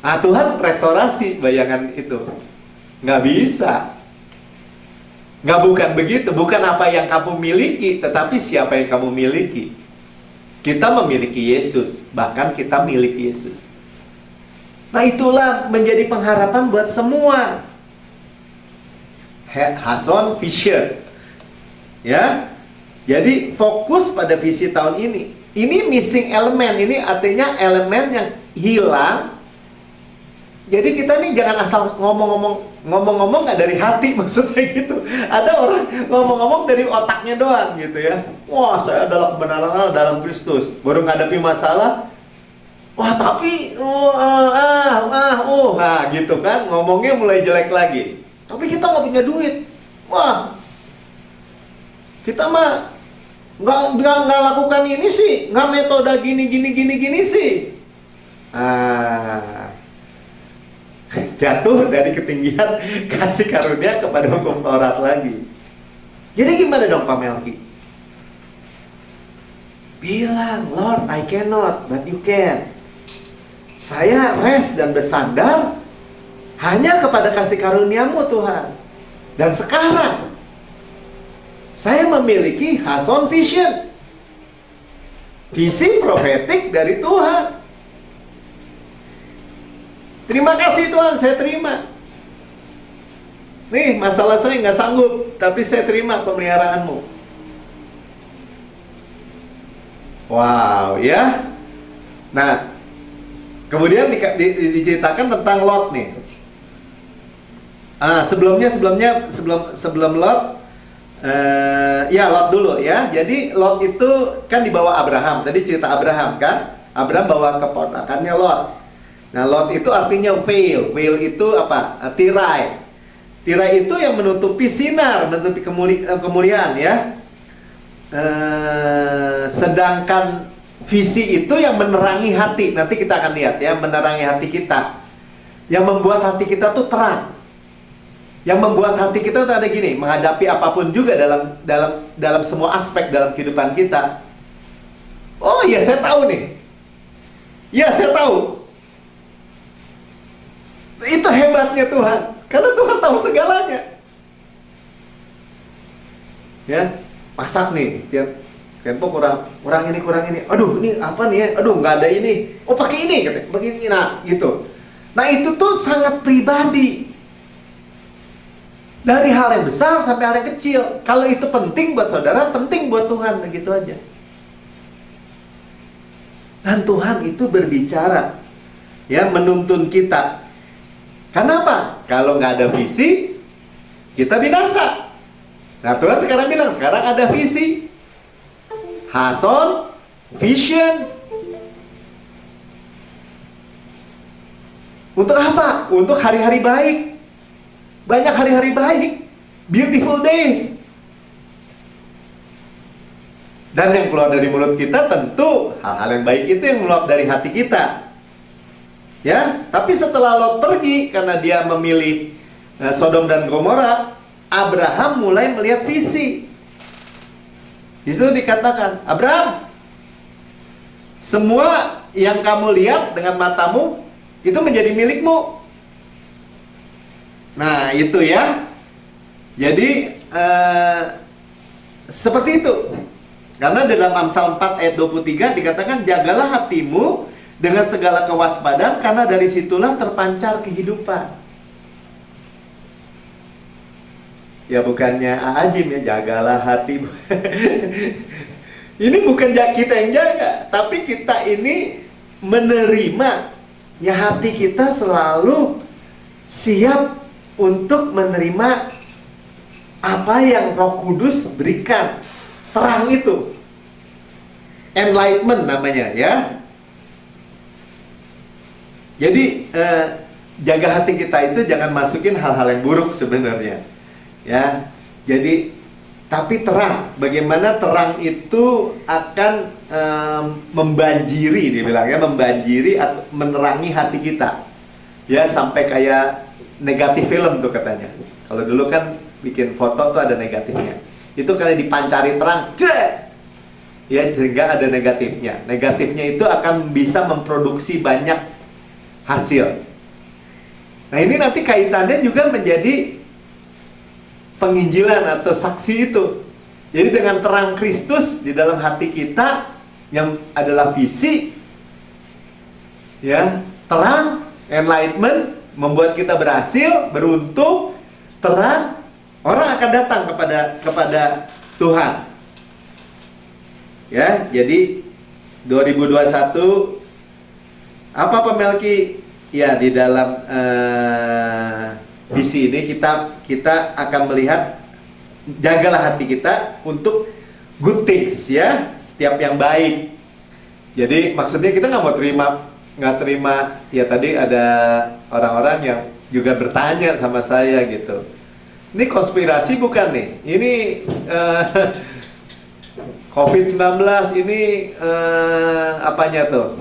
Nah, Tuhan restorasi bayangan itu. Nggak bisa. Nggak, bukan begitu. Bukan apa yang kamu miliki, tetapi siapa yang kamu miliki. Kita memiliki Yesus. Bahkan kita milik Yesus. Nah, itulah menjadi pengharapan buat semua. Hason Vision. Ya. Jadi fokus pada visi tahun ini. Ini missing element. Ini artinya elemen yang hilang. Jadi kita nih jangan asal ngomong-ngomong nggak dari hati, maksudnya gitu. Ada orang ngomong-ngomong dari otaknya doang gitu ya. Wah, saya adalah kebenaran Allah dalam Kristus. Baru ngadepi masalah, wah tapi gitu kan, ngomongnya mulai jelek lagi. Tapi kita nggak punya duit. Wah, kita mah nggak lakukan ini sih, nggak metode gini sih. Jatuh dari ketinggian kasih karunia kepada hukum Taurat lagi. Jadi gimana dong Pak Melki? Bilang, Lord, I cannot, but you can. Saya rest dan bersandar hanya kepada kasih karuniamu Tuhan. Dan sekarang saya memiliki Hason Vision, visi profetik dari Tuhan. Terima kasih Tuhan, saya terima. Nih, masalah saya nggak sanggup, tapi saya terima pemeliharaanmu. Wow, ya. Nah, kemudian diceritakan tentang Lot nih. Sebelum Lot, ya Lot dulu ya. Jadi Lot itu kan dibawa Abraham. Tadi cerita Abraham kan. Abraham bawa keponakannya Lot. Nah, Lot itu artinya veil. Veil itu apa? Tirai. Tirai itu yang menutupi sinar, menutupi kemuliaan ya. Sedangkan visi itu yang menerangi hati. Nanti kita akan lihat ya, menerangi hati kita. Yang membuat hati kita tuh terang. Yang membuat hati kita tuh ada gini, menghadapi apapun juga dalam semua aspek dalam kehidupan kita. Oh iya, saya tahu nih. Ya, saya tahu. Itu hebatnya Tuhan. Karena Tuhan tahu segalanya. Ya, masak nih, Tempo kurang ini. Aduh, ini apa nih ya? Aduh, nggak ada ini. Oh, pakai ini, katanya. Pakai ini, nah, gitu. Nah, itu tuh sangat pribadi. Dari hal yang besar sampai hal yang kecil. Kalau itu penting buat saudara, penting buat Tuhan, begitu aja. Dan Tuhan itu berbicara, ya, menuntun kita. Kenapa? Kalau nggak ada visi, kita binasa. Nah, Tuhan sekarang bilang, sekarang ada visi. Hason, vision. Untuk apa? Untuk hari-hari baik. Banyak hari-hari baik. Beautiful days. Dan yang keluar dari mulut kita tentu hal-hal yang baik itu yang meluap dari hati kita. Ya, tapi setelah Lot pergi karena dia memilih Sodom dan Gomora, Abraham mulai melihat visi. Di situ dikatakan, Abraham, semua yang kamu lihat dengan matamu itu menjadi milikmu. Nah, itu ya. Jadi seperti itu. Karena dalam Amsal 4 ayat 23 dikatakan, jagalah hatimu dengan segala kewaspadaan, karena dari situlah terpancar kehidupan. Ya bukannya Ajim ya, jagalah hatimu. Ini bukan kita yang jaga, tapi kita ini menerima. Ya, hati kita selalu siap untuk menerima apa yang Roh Kudus berikan. Terang itu, enlightenment namanya ya. Jadi jaga hati kita itu jangan masukin hal-hal yang buruk sebenarnya ya. Jadi tapi terang, bagaimana terang itu akan membanjiri, dibilangnya membanjiri atau menerangi hati kita ya, sampai kayak negatif film tuh katanya. Kalau dulu kan bikin foto tuh ada negatifnya. Itu kali dipancari terang, ya, sehingga ada negatifnya. Negatifnya itu akan bisa memproduksi banyak hasil. Nah, ini nanti kaitannya juga menjadi penginjilan atau saksi itu. Jadi dengan terang Kristus di dalam hati kita yang adalah visi, ya, terang, enlightenment, membuat kita berhasil, beruntung, terang. Orang akan datang kepada Tuhan. Ya, jadi 2021 apa Melki? Ya, di dalam visi ini kita akan melihat, jagalah hati kita untuk good things ya, setiap yang baik. Jadi maksudnya kita nggak terima ya. Tadi ada orang-orang yang juga bertanya sama saya gitu. Ini konspirasi bukan nih? Ini COVID-19 ini apanya tuh?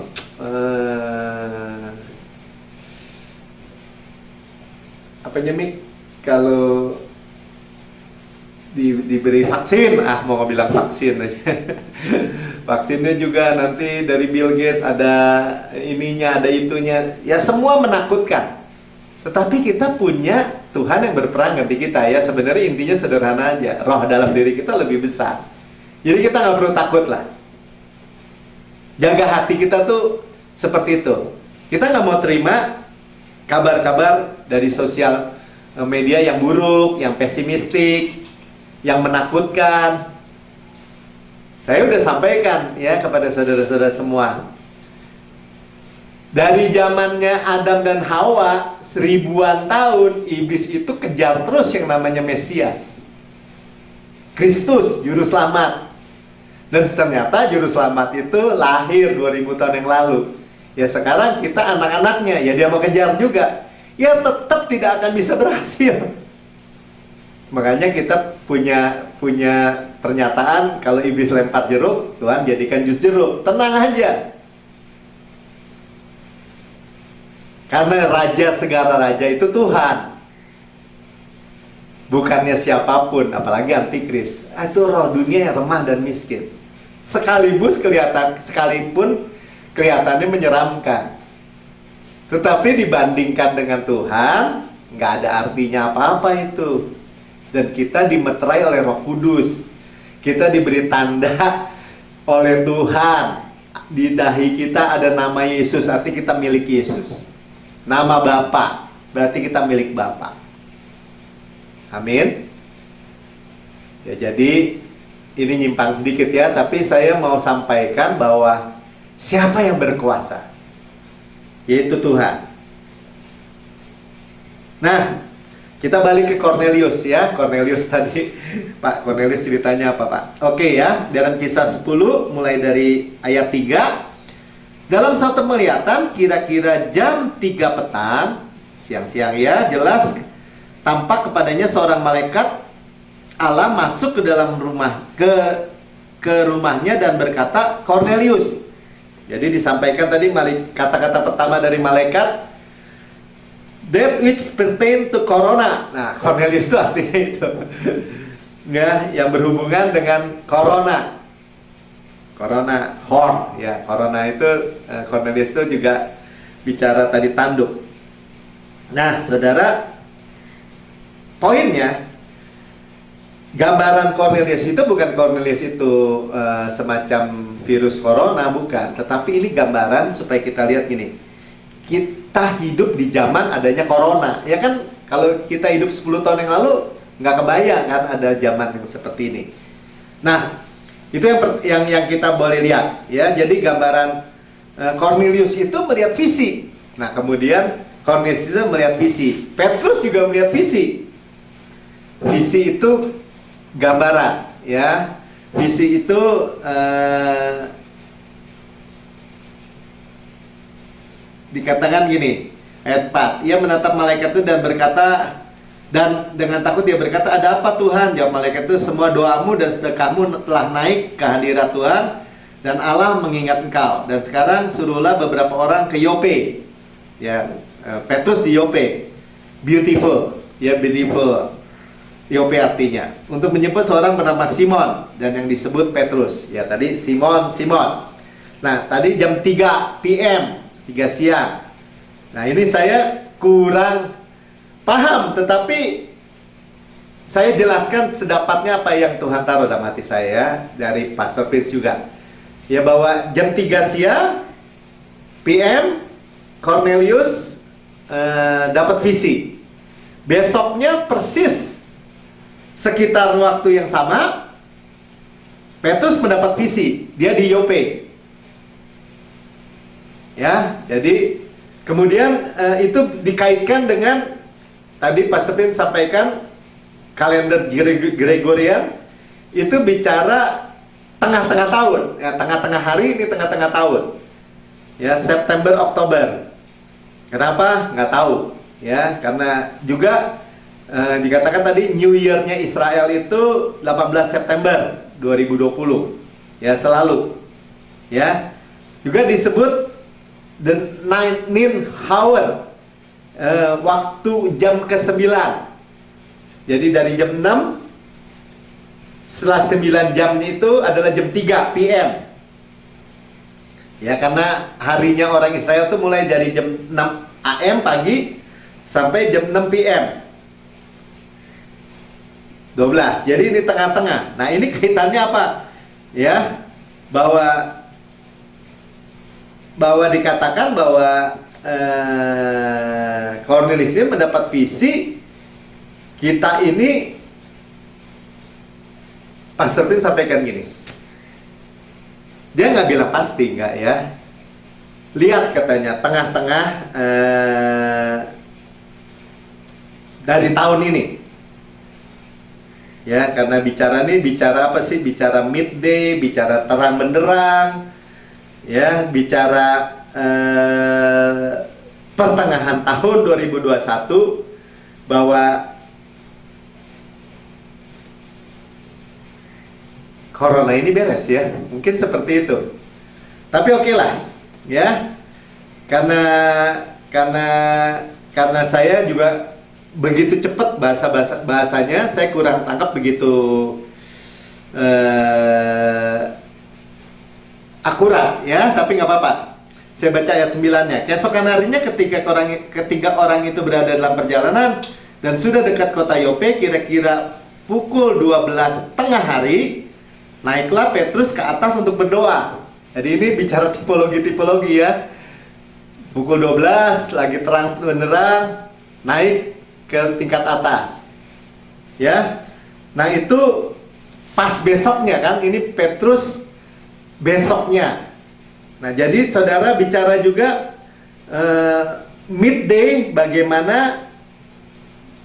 Apanya Mik? Kalau diberi vaksin, mau bilang vaksin aja. Vaksinnya juga nanti dari Bill Gates, ada ininya, ada itunya. Ya semua menakutkan. Tetapi kita punya Tuhan yang berperang ganti kita ya. Sebenarnya intinya sederhana aja. Roh dalam diri kita lebih besar. Jadi kita nggak perlu takut lah. Jaga hati kita tuh seperti itu. Kita nggak mau terima kabar-kabar dari sosial media yang buruk, yang pesimistik, yang menakutkan. Saya udah sampaikan ya kepada saudara-saudara semua. Dari zamannya Adam dan Hawa, 1000-an tahun, iblis itu kejar terus yang namanya Mesias, Kristus, Juru Selamat. Dan ternyata Juru Selamat itu lahir 2000 tahun yang lalu. Ya sekarang kita anak-anaknya, ya dia mau kejar juga. Ya tetap tidak akan bisa berhasil. Makanya kita punya punya pernyataan kalau iblis lempar jeruk, Tuhan jadikan jus jeruk. Tenang aja. Karena raja segala raja itu Tuhan. Bukannya siapapun, apalagi antikris. Itu roh dunia yang lemah dan miskin. Sekalipun kelihatannya menyeramkan. Tetapi dibandingkan dengan Tuhan, nggak ada artinya apa-apa itu. Dan kita dimeterai oleh Roh Kudus. Kita diberi tanda oleh Tuhan. Di dahi kita ada nama Yesus, artinya kita milik Yesus. Nama Bapa, berarti kita milik Bapa. Amin. Ya, jadi ini nyimpang sedikit ya, tapi saya mau sampaikan bahwa siapa yang berkuasa? Yaitu Tuhan. Nah, kita balik ke Cornelius ya. Cornelius tadi, Pak Cornelius ceritanya apa Pak? Oke ya, dalam Kisah 10 mulai dari ayat 3. Dalam suatu penglihatan kira-kira jam 3 petang, siang-siang ya, jelas tampak kepadanya seorang malaikat Allah masuk ke dalam rumah, ke rumahnya dan berkata, Cornelius. Jadi disampaikan tadi kata-kata pertama dari malaikat, that which pertain to corona. Nah, Cornelius itu artinya itu. Ya, yang berhubungan dengan corona. Corona horn ya, corona itu Cornelius itu juga bicara tadi tanduk. Nah, saudara, poinnya gambaran Cornelius itu bukan Cornelius itu semacam virus corona, bukan. Tetapi ini gambaran supaya kita lihat gini. Kita hidup di zaman adanya corona. Ya kan, kalau kita hidup 10 tahun yang lalu nggak kebayang kan ada zaman yang seperti ini. Nah, itu yang kita boleh lihat ya. Jadi gambaran Cornelius itu melihat visi. Nah, kemudian Cornelius itu melihat visi. Petrus juga melihat visi. Visi itu gambaran ya. Visi itu dikatakan gini, ayat 4. Ia menatap malaikat itu dan berkata, dan dengan takut dia berkata, ada apa Tuhan? Jawab malaikat itu, semua doamu dan sedekahmu telah naik ke hadirat Tuhan, dan Allah mengingat engkau. Dan sekarang suruhlah beberapa orang ke Yope. Ya, Petrus di Yope. Beautiful, ya, beautiful. Yope artinya untuk menjemput seorang bernama Simon dan yang disebut Petrus. Ya, tadi Simon. Nah, tadi jam 3 PM, 3 siang. Nah, ini saya kurang paham, tetapi saya jelaskan sedapatnya apa yang Tuhan taruh dalam hati saya dari Pastor Prince juga. Ya, bahwa jam 3 siang PM Cornelius dapat visi. Besoknya persis sekitar waktu yang sama Petrus mendapat visi. Dia di Yope. Ya, jadi kemudian itu dikaitkan dengan tadi Pastor Pin sampaikan kalender Gregorian itu bicara tengah-tengah tahun, ya, tengah-tengah hari ini tengah-tengah tahun, ya, September Oktober. Kenapa? Nggak tahu, ya, karena juga dikatakan tadi New Year-nya Israel itu 18 September 2020, ya, selalu, ya, juga disebut the 9th hour. Waktu jam ke-9. Jadi dari jam 6, setelah 9 jamnya itu adalah jam 3 PM. Ya, karena harinya orang Israel itu mulai dari jam 6 AM pagi sampai jam 6 PM. 12. Jadi ini tengah-tengah. Nah, ini kaitannya apa? Ya, bahwa dikatakan bahwa Cornelius ini mendapat visi. Kita ini Pastor Pin sampaikan gini, dia nggak bilang pasti, nggak ya. Lihat katanya tengah-tengah dari tahun ini, ya, karena bicara apa sih? Bicara midday, bicara terang benderang, ya, bicara pertengahan tahun 2021, bahwa corona ini beres ya. Mungkin seperti itu. Tapi oke lah, ya. Karena karena karena saya juga begitu cepat bahasanya, saya kurang tangkap begitu akurat ya, tapi nggak apa-apa. Saya baca ayat 9-nya. Keesokan harinya ketika orang itu berada dalam perjalanan dan sudah dekat kota Yope, kira-kira pukul 12 tengah hari, naiklah Petrus ke atas untuk berdoa. Jadi ini bicara tipologi ya. Pukul 12 lagi terang benderang, naik ke tingkat atas. Ya. Nah, itu pas besoknya kan, ini Petrus besoknya. Nah, jadi saudara bicara juga midday, bagaimana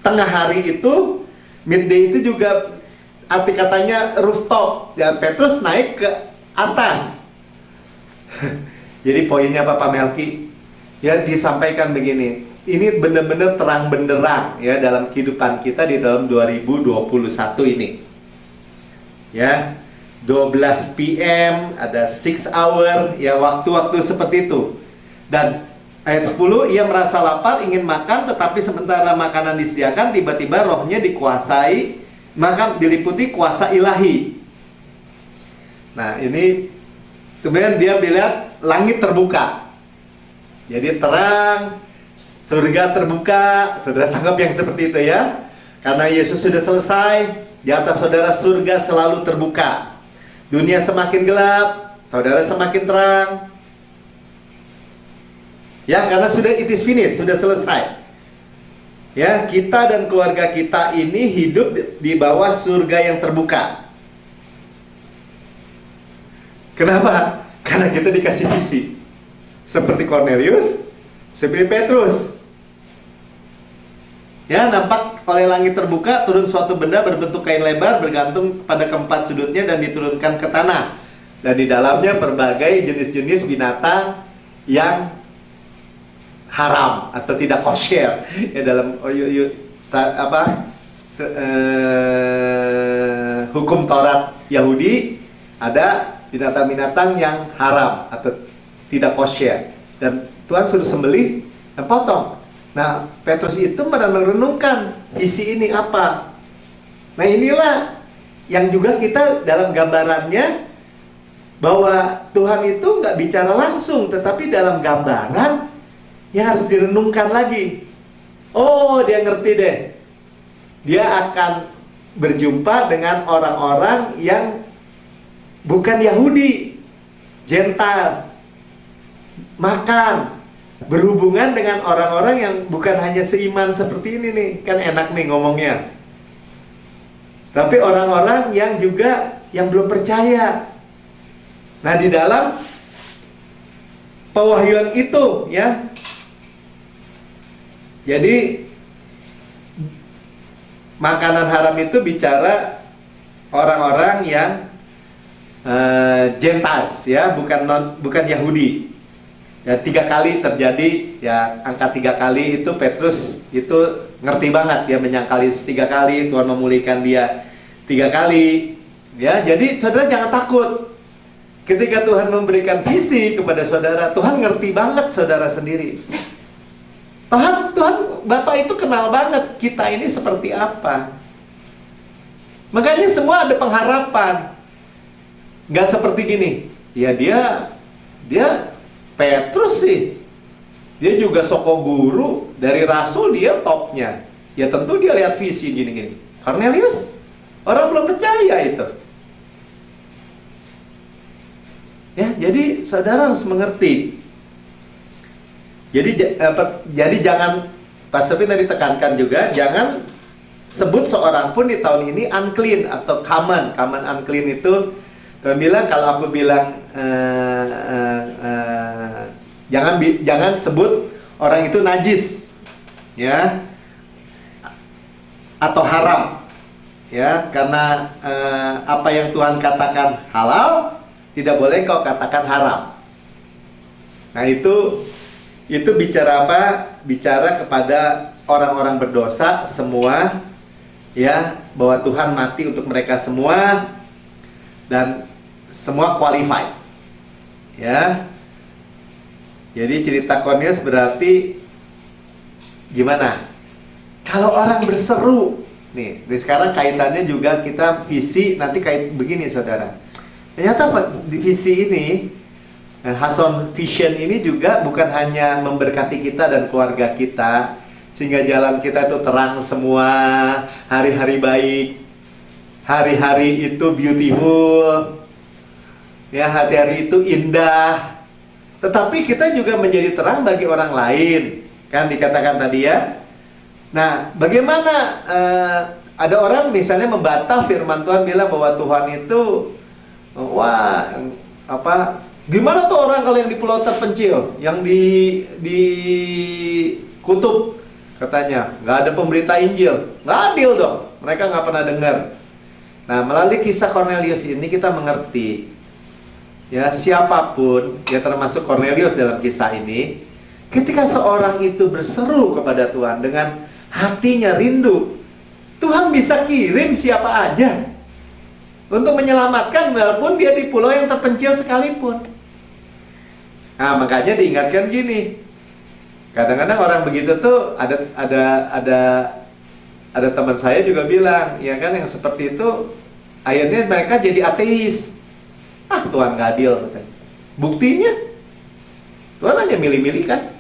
tengah hari itu. Midday itu juga arti katanya rooftop. Ya, Petrus naik ke atas. Jadi poinnya apa Pak Melki? Ya, disampaikan begini. Ini benar-benar terang benderang ya dalam kehidupan kita di dalam 2021 ini. Ya, 12 PM, ada 6 hour, ya waktu-waktu seperti itu. Dan ayat 10, ia merasa lapar, ingin makan, tetapi sementara makanan disediakan, tiba-tiba rohnya dikuasai, maka diliputi kuasa ilahi. Nah, ini kemudian dia melihat langit terbuka. Jadi terang, surga terbuka. Saudara tangkap yang seperti itu ya. Karena Yesus sudah selesai, di atas saudara surga selalu terbuka. Dunia semakin gelap, saudara semakin terang. Ya, karena sudah it is finished, sudah selesai. Ya, kita dan keluarga kita ini hidup di bawah surga yang terbuka. Kenapa? Karena kita dikasih visi. Seperti Cornelius, seperti Petrus. Ya, nampak oleh langit terbuka, turun suatu benda berbentuk kain lebar, bergantung pada keempat sudutnya dan diturunkan ke tanah. Dan di dalamnya berbagai jenis-jenis binatang yang haram atau tidak kosher. Ya, dalam hukum Taurat Yahudi ada binatang-binatang yang haram atau tidak kosher, dan Tuhan suruh sembelih dan potong. Nah, Petrus itu merenungkan isi ini apa. Nah, inilah yang juga kita dalam gambarannya, bahwa Tuhan itu nggak bicara langsung, tetapi dalam gambaran ya harus direnungkan lagi. Oh, dia ngerti deh. Dia akan berjumpa dengan orang-orang yang bukan Yahudi, Gentiles. Makan, berhubungan dengan orang-orang yang bukan hanya seiman seperti ini nih. Kan enak nih ngomongnya. Tapi orang-orang yang juga yang belum percaya. Nah, di dalam pewahyuan itu ya, jadi makanan haram itu bicara orang-orang yang Gentiles ya, bukan Yahudi. Ya, 3 kali terjadi ya, angka 3 kali itu Petrus itu ngerti banget, dia menyangkali 3 kali, Tuhan memulihkan dia 3 kali. Ya, jadi saudara jangan takut. Ketika Tuhan memberikan visi kepada saudara, Tuhan ngerti banget saudara sendiri. Tuhan Bapak itu kenal banget kita ini seperti apa. Makanya semua ada pengharapan. Gak seperti gini. Ya dia Petrus sih. Dia juga soko guru, dari rasul dia topnya. Ya tentu dia lihat visi gini-gini. Cornelius, orang belum percaya itu. Ya, jadi saudara harus mengerti. Jadi jangan, Pastor Pin tadi tekankan juga, jangan sebut seorang pun di tahun ini unclean atau common unclean itu. Tuhan bilang, kalau aku bilang jangan sebut orang itu najis, ya, atau haram, ya, karena apa yang Tuhan katakan halal tidak boleh kau katakan haram. Nah, itu bicara apa? Bicara kepada orang-orang berdosa semua, ya, bahwa Tuhan mati untuk mereka semua. dan semua qualified. Ya. Jadi cerita Cornelius berarti gimana? Kalau orang berseru, nih, dari sekarang kaitannya juga kita visi nanti kait begini, saudara. Ternyata di visi ini, Hason Vision ini juga bukan hanya memberkati kita dan keluarga kita, sehingga jalan kita itu terang semua, hari-hari baik, hari-hari itu beautiful, ya, hari-hari itu indah. Tetapi kita juga menjadi terang bagi orang lain, kan dikatakan tadi ya. Nah, bagaimana ada orang misalnya membantah firman Tuhan, bilang bahwa Tuhan itu, wah, apa? Gimana tuh orang kalau yang di pulau terpencil, yang di kutub, katanya nggak ada pemberita Injil, nggak adil dong. Mereka nggak pernah dengar. Nah, melalui kisah Cornelius ini kita mengerti, ya, siapapun, ya termasuk Cornelius dalam kisah ini, ketika seorang itu berseru kepada Tuhan dengan hatinya rindu, Tuhan bisa kirim siapa aja untuk menyelamatkan, walaupun dia di pulau yang terpencil sekalipun. Nah, makanya diingatkan gini, kadang-kadang orang begitu tuh ada teman saya juga bilang, ya kan, yang seperti itu akhirnya mereka jadi ateis. Ah, Tuhan nggak adil, katanya. Buktinya Tuhan hanya milih-milih kan.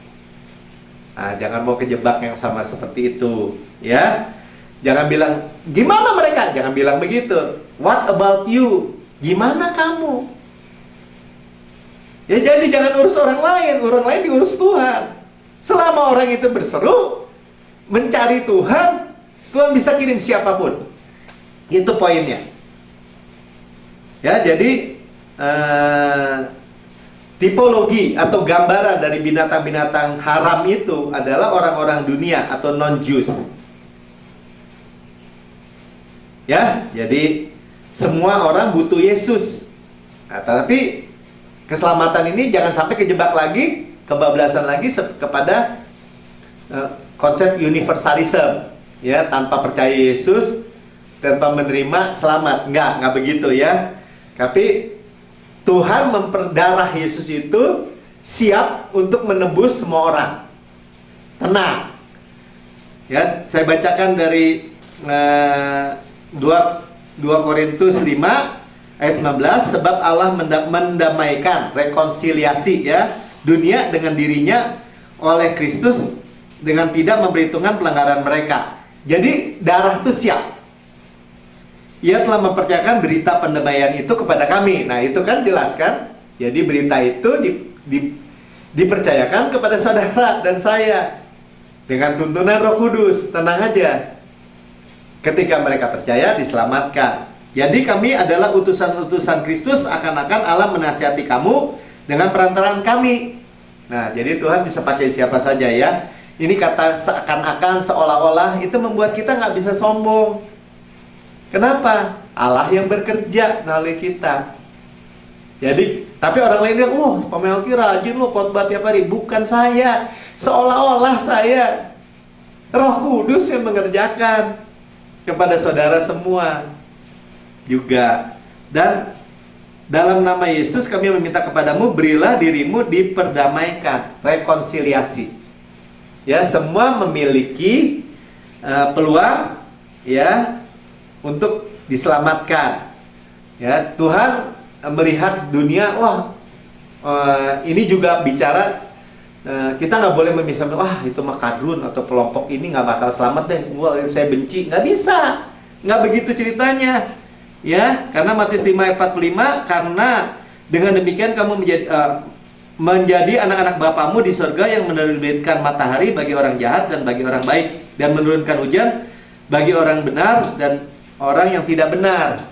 Nah, jangan mau kejebak yang sama seperti itu, ya. Jangan bilang, gimana mereka? Jangan bilang begitu. What about you? Gimana kamu? Ya, jadi jangan urus orang lain diurus Tuhan. Selama orang itu berseru mencari Tuhan, Tuhan bisa kirim siapapun. Itu poinnya. Ya, jadi tipologi atau gambaran dari binatang-binatang haram itu adalah orang-orang dunia atau non-Jews. Ya, jadi semua orang butuh Yesus. Nah, tapi keselamatan ini jangan sampai kejebak lagi, kebablasan lagi kepada konsep universalism, ya, tanpa percaya Yesus, tanpa menerima selamat. Enggak begitu ya. Tapi Tuhan memperdarah Yesus itu siap untuk menebus semua orang. Tenang. Ya, saya bacakan dari 2 Korintus 5 ayat 19, sebab Allah mendamaikan, rekonsiliasi, ya, dunia dengan dirinya oleh Kristus dengan tidak memperhitungkan pelanggaran mereka. Jadi darah itu siap. Ia telah mempercayakan berita pendamaian itu kepada kami. Nah, itu kan jelas kan? Jadi berita itu dipercayakan kepada saudara dan saya dengan tuntunan Roh Kudus. Tenang aja. Ketika mereka percaya, diselamatkan. Jadi kami adalah utusan-utusan Kristus, akan-akan Allah menasihati kamu dengan perantaraan kami. Nah, jadi Tuhan bisa pakai siapa saja ya. Ini kata seakan-akan, seolah-olah, itu membuat kita nggak bisa sombong. Kenapa? Allah yang bekerja melalui kita. Jadi, tapi orang lain bilang, Pak Melki rajin lo khotbah tiap hari. Bukan saya. Seolah-olah saya. Roh Kudus yang mengerjakan kepada saudara semua juga. Dan dalam nama Yesus kami meminta kepadamu, berilah dirimu diperdamaikan, rekonsiliasi. Ya, semua memiliki peluang, ya, untuk diselamatkan. Ya, Tuhan melihat dunia, ini juga bicara, kita nggak boleh memisahkan, itu mah kadrun atau kelompok ini nggak bakal selamat deh, saya benci. Nggak bisa, nggak begitu ceritanya. Ya, karena Matius 5 ayat 45, karena dengan demikian kamu menjadi anak-anak Bapamu di surga yang menerbitkan matahari bagi orang jahat dan bagi orang baik, dan menurunkan hujan bagi orang benar dan orang yang tidak benar.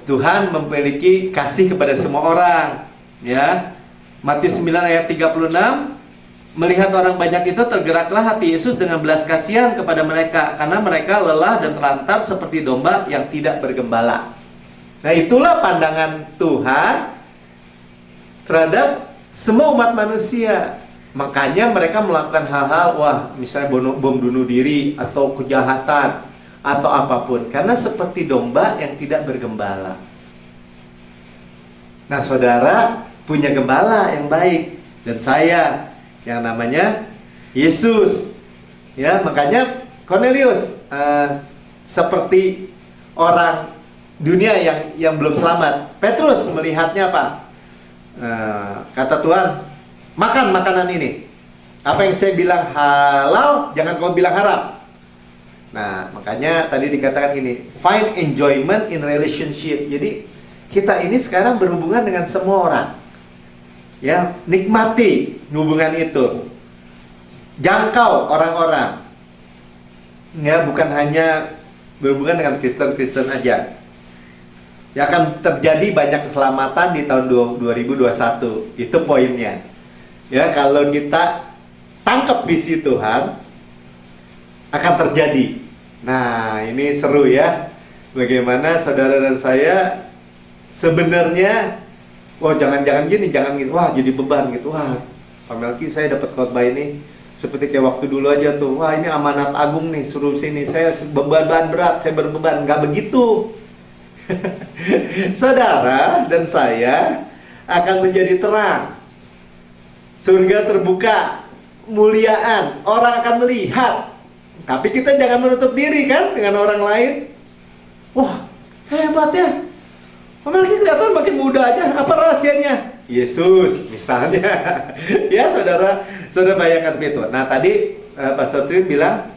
Tuhan memiliki kasih kepada semua orang, ya. Matius 9 ayat 36, melihat orang banyak itu, tergeraklah hati Yesus dengan belas kasihan kepada mereka, karena mereka lelah dan terlantar seperti domba yang tidak bergembala. Nah, itulah pandangan Tuhan terhadap semua umat manusia. Makanya mereka melakukan hal-hal, misalnya bom bunuh diri atau kejahatan atau apapun, karena seperti domba yang tidak bergembala. Nah, saudara punya gembala yang baik, dan saya yang namanya Yesus. Ya, makanya Cornelius seperti orang dunia yang belum selamat. Petrus melihatnya apa? Kata Tuhan, makan makanan ini. Apa yang saya bilang halal, jangan kau bilang haram. Nah, makanya tadi dikatakan gini, find enjoyment in relationship. Jadi kita ini sekarang berhubungan dengan semua orang. Ya, nikmati hubungan itu. Jangkau orang-orang. Ya, bukan hanya berhubungan dengan Kristen-Kristen aja. Ya, akan terjadi banyak keselamatan di tahun 2021. Itu poinnya. Ya, kalau kita tangkap visi Tuhan, akan terjadi. Nah, ini seru ya. Bagaimana saudara dan saya sebenarnya, wah jangan-jangan gini, jangan gini. Wah, jadi beban gitu. Wah, Pak Melki, saya dapat khotbah ini seperti kayak waktu dulu aja tuh. Wah, ini amanat agung nih, suruh sini. Saya beban berat, saya berbeban. Nggak begitu. Saudara dan saya akan menjadi terang. Surga terbuka, muliaan, orang akan melihat. Tapi kita jangan menutup diri kan dengan orang lain. Wah, hebat ya. Melki kelihatan makin muda aja. Apa rahasianya? Yesus misalnya. Ya, saudara bayangkan seperti itu. Nah, tadi Pastor Trin bilang,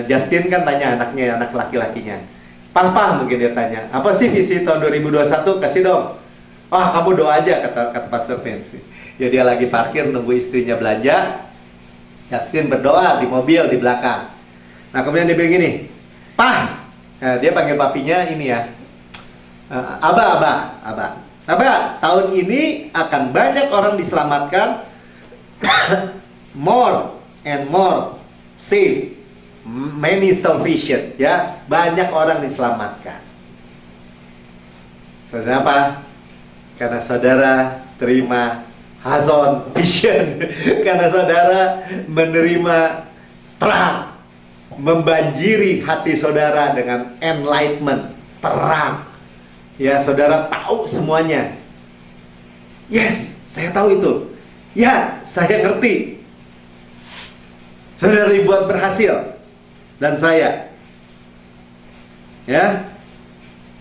Justin kan tanya anaknya, anak laki-lakinya. Papa mungkin dia tanya, apa sih visi tahun 2021? Kasih dong. Wah, kamu doa aja, kata Pastor Trin. Ya, dia lagi parkir nunggu istrinya belanja. Justin berdoa di mobil di belakang. Nah, kemudian dia bilang gini, Pah, nah, dia panggil papinya ini ya, Abah, tahun ini akan banyak orang diselamatkan, more and more saved, many salvation, ya, banyak orang diselamatkan. Saudara apa? Karena saudara terima Hazon vision, karena saudara menerima terang, membanjiri hati saudara dengan enlightenment, terang. Ya, saudara tahu semuanya. Yes, saya tahu itu. Ya, saya ngerti. Saudara dibuat berhasil, dan saya. Ya,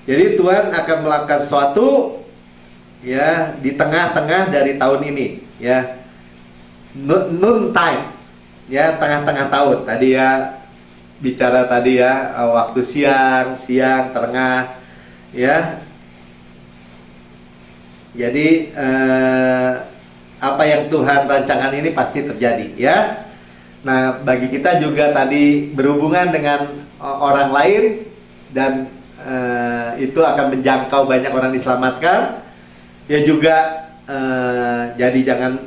jadi Tuhan akan melakukan sesuatu. Ya, di tengah-tengah dari tahun ini, ya, noon time, ya, tengah-tengah tahun. Tadi ya bicara tadi ya, waktu siang, tengah, ya. Jadi apa yang Tuhan rancangan ini pasti terjadi, ya. Nah, bagi kita juga tadi berhubungan dengan orang lain, dan itu akan menjangkau banyak orang diselamatkan. Ya juga jadi jangan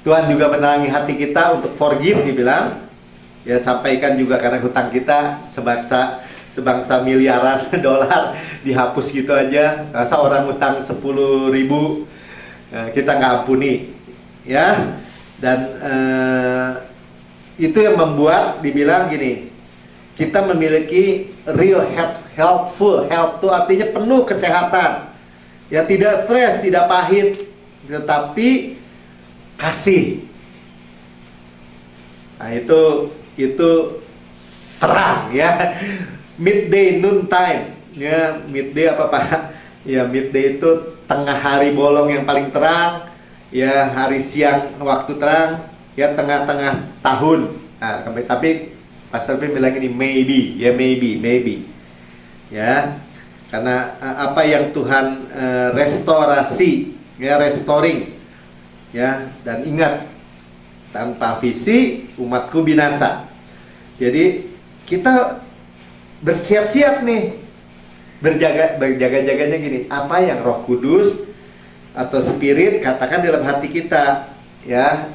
Tuhan juga menerangi hati kita untuk forgive, dibilang. Ya, sampaikan juga karena hutang kita sebangsa miliaran dolar dihapus gitu aja. Masa orang hutang 10.000 kita nggak ampuni, ya. Dan itu yang membuat dibilang gini, kita memiliki real healthful health, itu artinya penuh kesehatan. Ya, tidak stres, tidak pahit, tetapi kasih. Nah, itu terang, ya. Midday, noon time, ya. Midday apa Pak? Ya, midday itu tengah hari bolong yang paling terang, ya. Hari siang waktu terang, ya, tengah-tengah tahun. Nah, tapi Pastor Pim bilang ini maybe, ya, maybe, ya. Karena apa yang Tuhan restorasi, ya, restoring, ya. Dan ingat, tanpa visi umatku binasa. Jadi kita bersiap-siap nih, berjaga-jaganya gini, apa yang Roh Kudus atau Spirit katakan dalam hati kita, ya.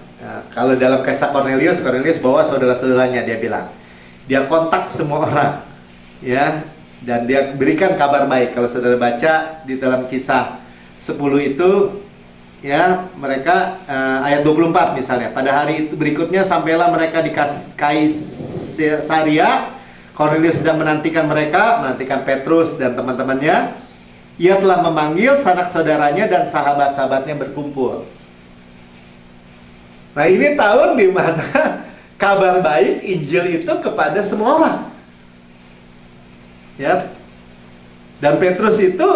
Kalau dalam kisah Cornelius bawa saudara-saudaranya, dia bilang, dia kontak semua orang, ya. Dan dia berikan kabar baik. Kalau saudara baca di dalam kisah 10 itu, ya, mereka ayat 24 misalnya, pada hari itu berikutnya sampailah mereka di Kaisaria. Cornelius sedang menantikan Petrus dan teman-temannya. Ia telah memanggil sanak saudaranya dan sahabat-sahabatnya berkumpul. Nah, ini tahun di mana kabar baik Injil itu kepada semua orang. Ya. Dan Petrus itu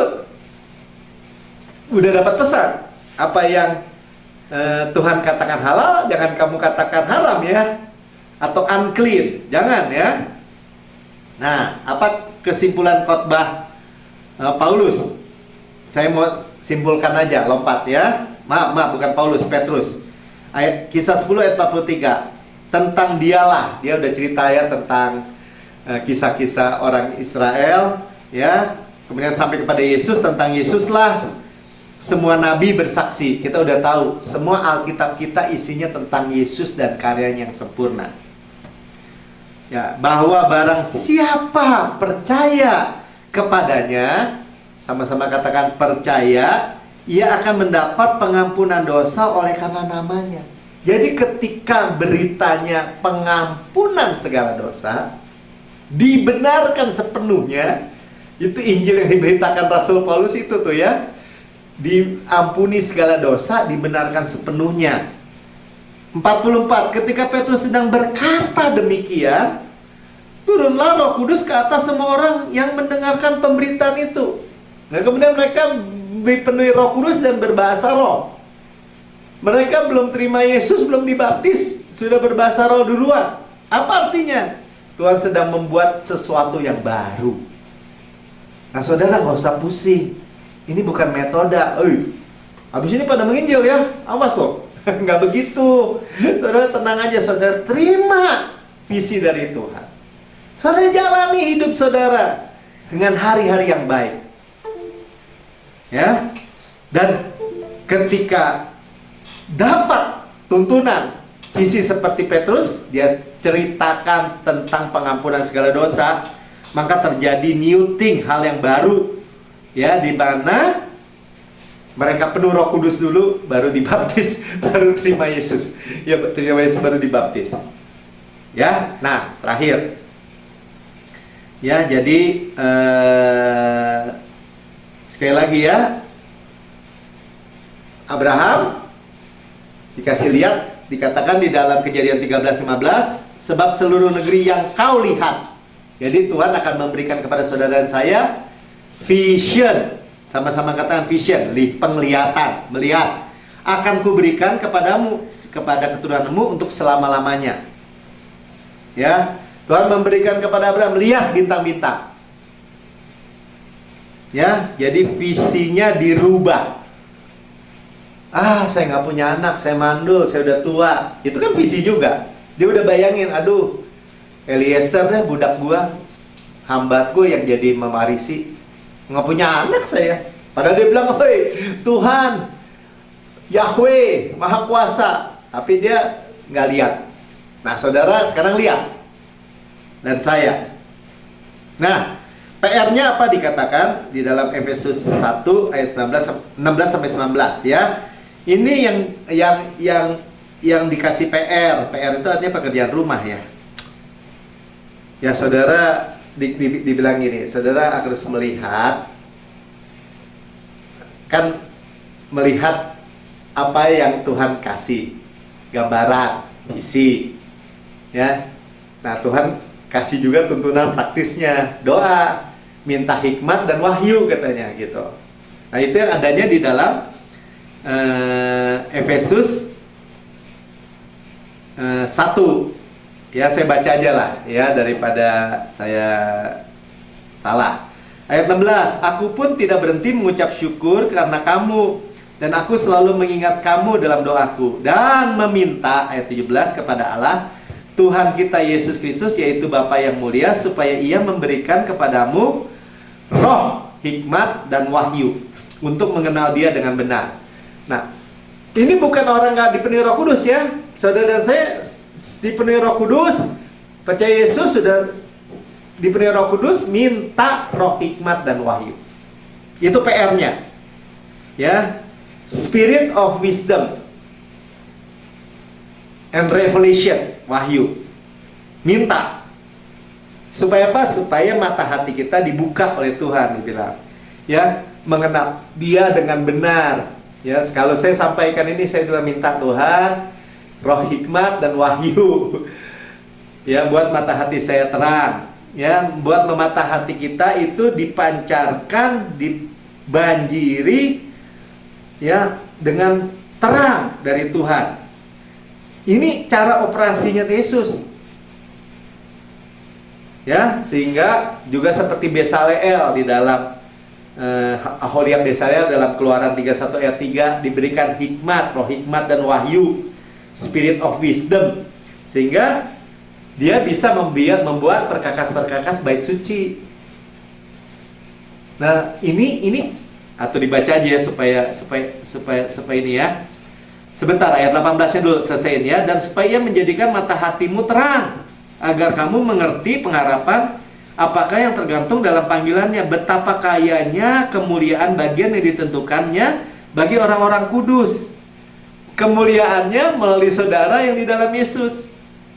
udah dapat pesan. Apa yang Tuhan katakan halal, jangan kamu katakan haram ya. Atau unclean, jangan ya. Nah, apa kesimpulan khotbah Paulus? Saya mau simpulkan aja, lompat ya. Maaf, bukan Paulus, Petrus. Kisah 10 ayat 43. Tentang dialah, dia udah cerita ya tentang kisah-kisah orang Israel ya. Kemudian sampai kepada Yesus, tentang Yesuslah semua nabi bersaksi. Kita udah tahu, semua Alkitab kita isinya tentang Yesus dan karyanya yang sempurna. Ya, bahwa barang siapa percaya kepadanya, sama-sama katakan percaya, ia akan mendapat pengampunan dosa oleh karena namanya. Jadi ketika beritanya pengampunan segala dosa dibenarkan sepenuhnya, itu Injil yang diberitakan Rasul Paulus itu tuh ya. Diampuni segala dosa, dibenarkan sepenuhnya. 44, ketika Petrus sedang berkata demikian, turunlah Roh Kudus ke atas semua orang yang mendengarkan pemberitaan itu. Nah, kemudian mereka dipenuhi Roh Kudus dan berbahasa roh. Mereka belum terima Yesus, belum dibaptis, sudah berbahasa roh duluan. Apa artinya? Tuhan sedang membuat sesuatu yang baru. Nah, saudara nggak usah pusing. Ini bukan metode. Habis ini pada menginjil ya, awas loh. Nggak begitu. Saudara tenang aja, saudara terima visi dari Tuhan. Saudara jalani hidup saudara dengan hari-hari yang baik. Ya. Dan ketika dapat tuntunan visi seperti Petrus, dia ceritakan tentang pengampunan segala dosa, maka terjadi new thing, hal yang baru. Ya, di mana mereka penuh Roh Kudus dulu, baru dibaptis, baru terima Yesus. Ya, terima Yesus baru dibaptis. Ya, nah terakhir. Ya, jadi sekali lagi ya, Abraham dikasih lihat, dikatakan di dalam Kejadian 13:15, sebab seluruh negeri yang kau lihat. Jadi Tuhan akan memberikan kepada saudara dan saya vision, sama-sama katakan vision, penglihatan, melihat. Akan kuberikan kepadamu, kepada keturunanmu untuk selama-lamanya. Ya, Tuhan memberikan kepada Abraham, lihat bintang-bintang. Ya, jadi visinya dirubah. Saya nggak punya anak, saya mandul, saya udah tua. Itu kan visi juga. Dia udah bayangin, aduh, Eliezer deh budak gua, hambatku yang jadi memarisi. Nggak punya anak saya. Padahal dia bilang, hei Tuhan, Yahweh, Maha Kuasa. Tapi dia nggak lihat. Nah, saudara sekarang lihat. Dan saya. Nah, PR-nya apa dikatakan di dalam Efesus 1 ayat 16-19 ya. Ini yang dikasih PR. PR itu artinya pekerjaan rumah ya. Ya, saudara dibilang gini, saudara harus melihat, kan melihat apa yang Tuhan kasih, gambaran, isi, ya. Nah, Tuhan kasih juga tuntunan praktisnya, doa, minta hikmat dan wahyu katanya gitu. Nah, itu yang adanya di dalam Efesus 1. Ya, saya baca aja lah ya, daripada saya salah. Ayat 16, aku pun tidak berhenti mengucap syukur karena kamu, dan aku selalu mengingat kamu dalam doaku, dan meminta, ayat 17, kepada Allah Tuhan kita Yesus Kristus, yaitu Bapa yang mulia, supaya ia memberikan kepadamu roh, hikmat, dan wahyu untuk mengenal dia dengan benar. Nah, ini bukan orang nggak dipenuhi Roh Kudus ya. Saudara dan saya dipenuhi Roh Kudus, percaya Yesus, sudah dipenuhi Roh Kudus, minta roh, hikmat, dan wahyu. Itu PR-nya. Ya, Spirit of Wisdom and Revelation, wahyu. Minta. Supaya apa? Supaya mata hati kita dibuka oleh Tuhan, dibilang. Ya, mengenal Dia dengan benar. Ya, kalau saya sampaikan ini, saya juga minta Tuhan roh hikmat dan wahyu. Ya, buat mata hati saya terang. Ya, buat mata hati kita itu dipancarkan, dibanjiri ya dengan terang dari Tuhan. Ini cara operasinya Yesus. Ya, sehingga juga seperti Besaleel di dalam Aholiab Besaleel dalam Keluaran 31 ayat 3 diberikan hikmat, roh hikmat dan wahyu, spirit of wisdom, sehingga dia bisa membuat perkakas-perkakas bait suci. Nah, ini atau dibaca aja ya supaya ini ya. Sebentar, ayat 18-nya dulu selesaiin ya. Dan supaya menjadikan mata hatimu terang, agar kamu mengerti pengharapan apakah yang tergantung dalam panggilannya, betapa kayanya kemuliaan bagian yang ditentukannya bagi orang-orang kudus. Kemuliaannya melalui saudara yang di dalam Yesus.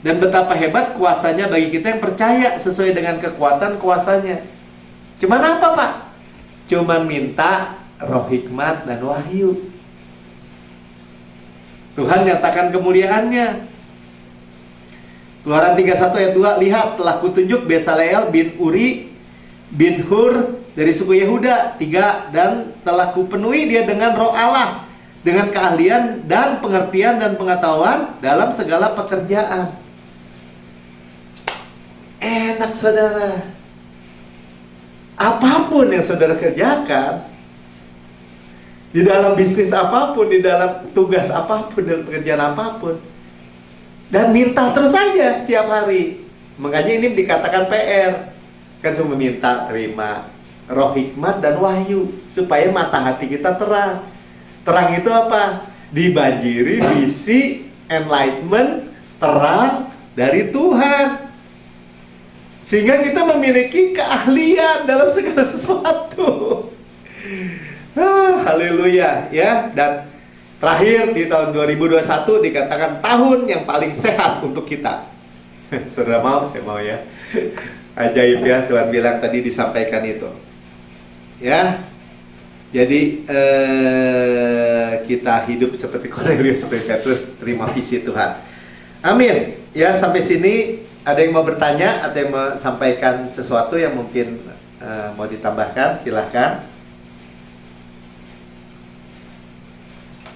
Dan betapa hebat kuasanya bagi kita yang percaya sesuai dengan kekuatan kuasanya. Cuman apa, Pak? Cuman minta roh hikmat dan wahyu. Tuhan nyatakan kemuliaannya. Keluaran 31 ayat 2, lihat telah kutunjuk Besaleel bin Uri bin Hur dari suku Yehuda 3, dan telah kupenuhi dia dengan roh Allah, dengan keahlian dan pengertian dan pengetahuan dalam segala pekerjaan. Enak saudara. Apapun yang saudara kerjakan, di dalam bisnis apapun, di dalam tugas apapun, dalam pekerjaan apapun, dan minta terus saja setiap hari. Makanya ini dikatakan PR. Kan cuma minta, terima roh hikmat dan wahyu, supaya mata hati kita terang. Terang itu apa? Dibanjiri visi, enlightenment, terang dari Tuhan, sehingga kita memiliki keahlian dalam segala sesuatu. Haleluya ya. Dan terakhir di tahun 2021 dikatakan tahun yang paling sehat untuk kita. Saudara mau? Saya mau ya. Ajaib ya, Tuhan bilang tadi disampaikan itu. Ya. Jadi kita hidup seperti Cornelius, seperti Petrus, terima visi Tuhan. Amin. Ya, sampai sini ada yang mau bertanya atau yang mau sampaikan sesuatu yang mungkin mau ditambahkan, silahkan.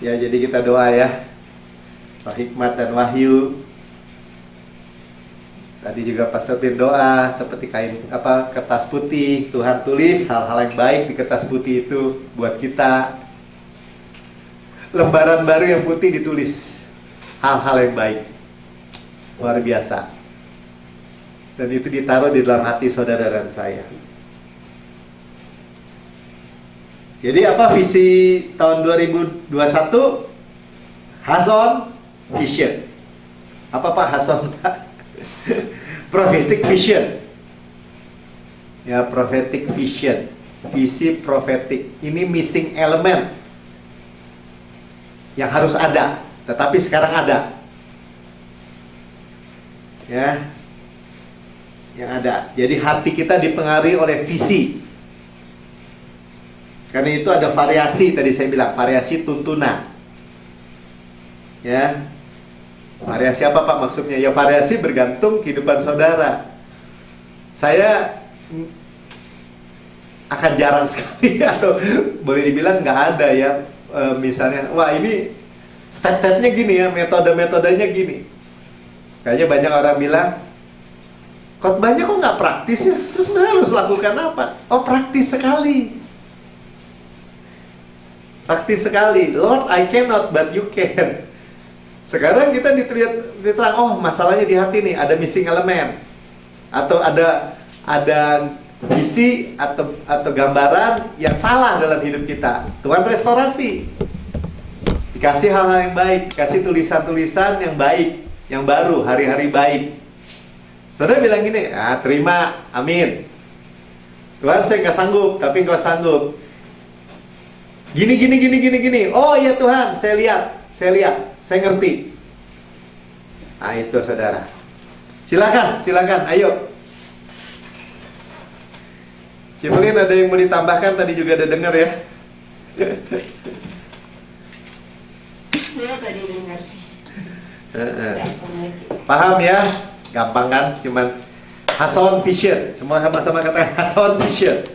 Ya, jadi kita doa ya, roh hikmat dan wahyu. Tadi juga Pastor Bin doa seperti kertas putih. Tuhan tulis hal-hal yang baik di kertas putih itu buat kita. Lembaran baru yang putih ditulis hal-hal yang baik. Luar biasa. Dan itu ditaruh di dalam hati saudara dan saya. Jadi apa visi tahun 2021? Hason Vision. Apa Pak Hason? Prophetic Vision. Ya, prophetic vision. Visi prophetic. Ini missing element yang harus ada, tetapi sekarang ada. Ya. Yang ada. Jadi hati kita dipengaruhi oleh visi. Karena itu ada variasi, tadi saya bilang, variasi tuntunan. Ya. Variasi apa Pak maksudnya? Ya variasi bergantung kehidupan saudara. Saya akan jarang sekali atau boleh dibilang nggak ada ya. Misalnya, wah ini step-stepnya gini ya, metode-metodenya gini. Kayaknya banyak orang bilang, khotbahnya kok nggak praktis ya? Terus harus lakukan apa? Oh praktis sekali. Praktis sekali. Lord, I cannot, but you can. Sekarang kita diterang, oh masalahnya di hati nih, ada missing element, atau ada visi atau gambaran yang salah dalam hidup kita. Tuhan restorasi, dikasih hal-hal yang baik, dikasih tulisan-tulisan yang baik, yang baru, hari-hari baik. Saudara bilang gini, terima, amin. Tuhan saya nggak sanggup, tapi Engkau sanggup. Gini. Oh iya Tuhan, saya lihat, saya ngerti. Nah itu saudara. Silakan, ayo. Cipulin, ada yang mau ditambahkan? Tadi juga ada dengar ya. Saya tadi dengar sih. Paham ya? Gampang kan? Cuman Hason Vision. Semua sama-sama kata Hason Vision.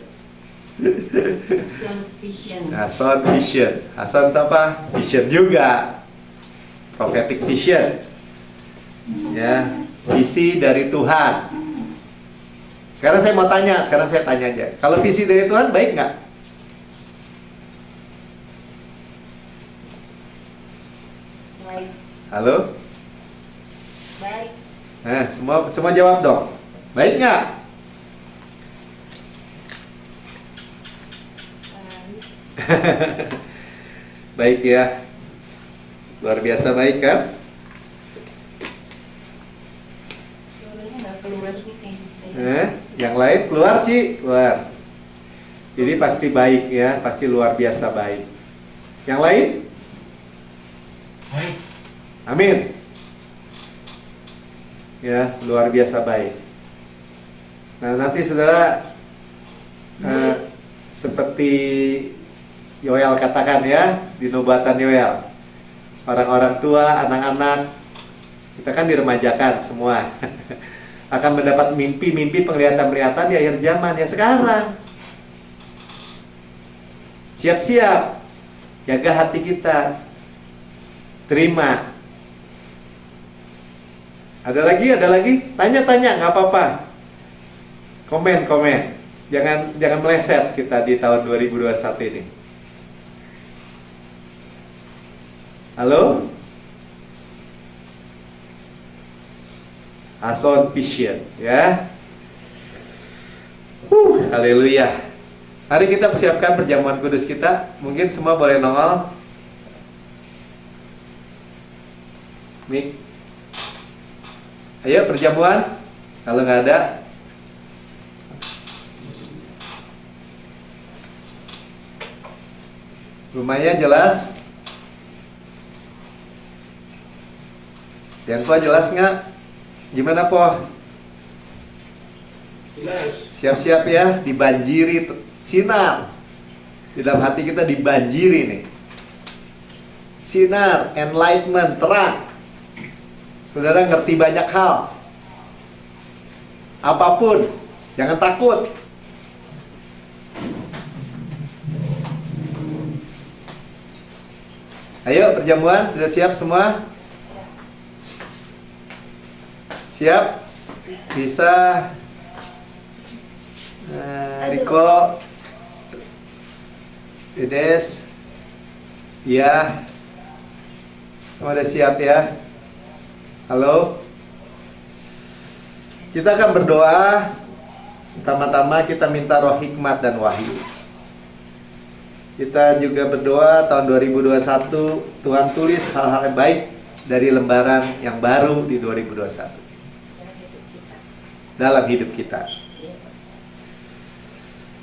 Hason Vision. Hason itu apa? Vision juga. Prophetic Vision. Ya, visi dari Tuhan. Sekarang saya mau tanya, aja. Kalau visi dari Tuhan baik nggak? Baik. Halo? Baik. Nah, semua jawab dong. Baik nggak? Baik ya. Luar biasa baik kan? Suaranya nggak keluar gitu. Yang lain keluar, Ci? Keluar. Jadi pasti baik ya, pasti luar biasa baik. Yang lain? Baik. Amin. Ya, luar biasa baik. Nah, nanti saudara seperti Yoel katakan ya, di nubuatan Yoel. Orang-orang tua, anak-anak, kita kan diremajakan semua. Akan mendapat mimpi-mimpi, penglihatan-penglihatan di akhir zaman ya sekarang. Siap-siap, jaga hati kita, terima. Ada lagi, tanya-tanya, nggak apa-apa. Komen, jangan meleset kita di tahun 2021 ini. Halo? Hason Vision, ya. Haleluya. Mari kita persiapkan perjamuan kudus kita. Mungkin semua boleh nongol. Mik. Ayo perjamuan. Kalau nggak ada, rumahnya jelas. Yang Po jelas nggak? Gimana Po? Siap-siap ya, dibanjiri sinar. Di dalam hati kita dibanjiri nih. Sinar, enlightenment, terang. Saudara ngerti banyak hal. Apapun, jangan takut. Ayo perjamuan, sudah siap semua? Siap? Bisa? Riko, Dedes, iya, semua udah siap ya? Halo? Kita akan berdoa. Pertama-tama kita minta roh hikmat dan wahyu. Kita juga berdoa tahun 2021 Tuhan tulis hal-hal yang baik dari lembaran yang baru di 2021 dalam hidup kita.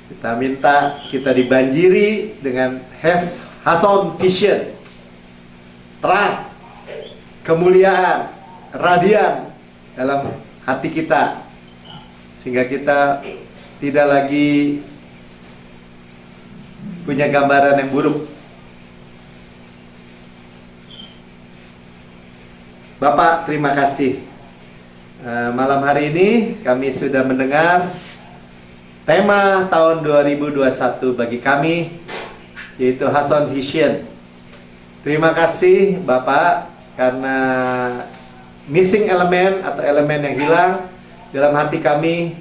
Kita minta kita dibanjiri dengan Hason Vision, terang, kemuliaan, radian dalam hati kita, sehingga kita tidak lagi punya gambaran yang buruk. Bapak, terima kasih. Malam hari ini kami sudah mendengar tema tahun 2021 bagi kami, yaitu Hason Vision. Terima kasih Bapak, karena missing elemen atau elemen yang hilang dalam hati kami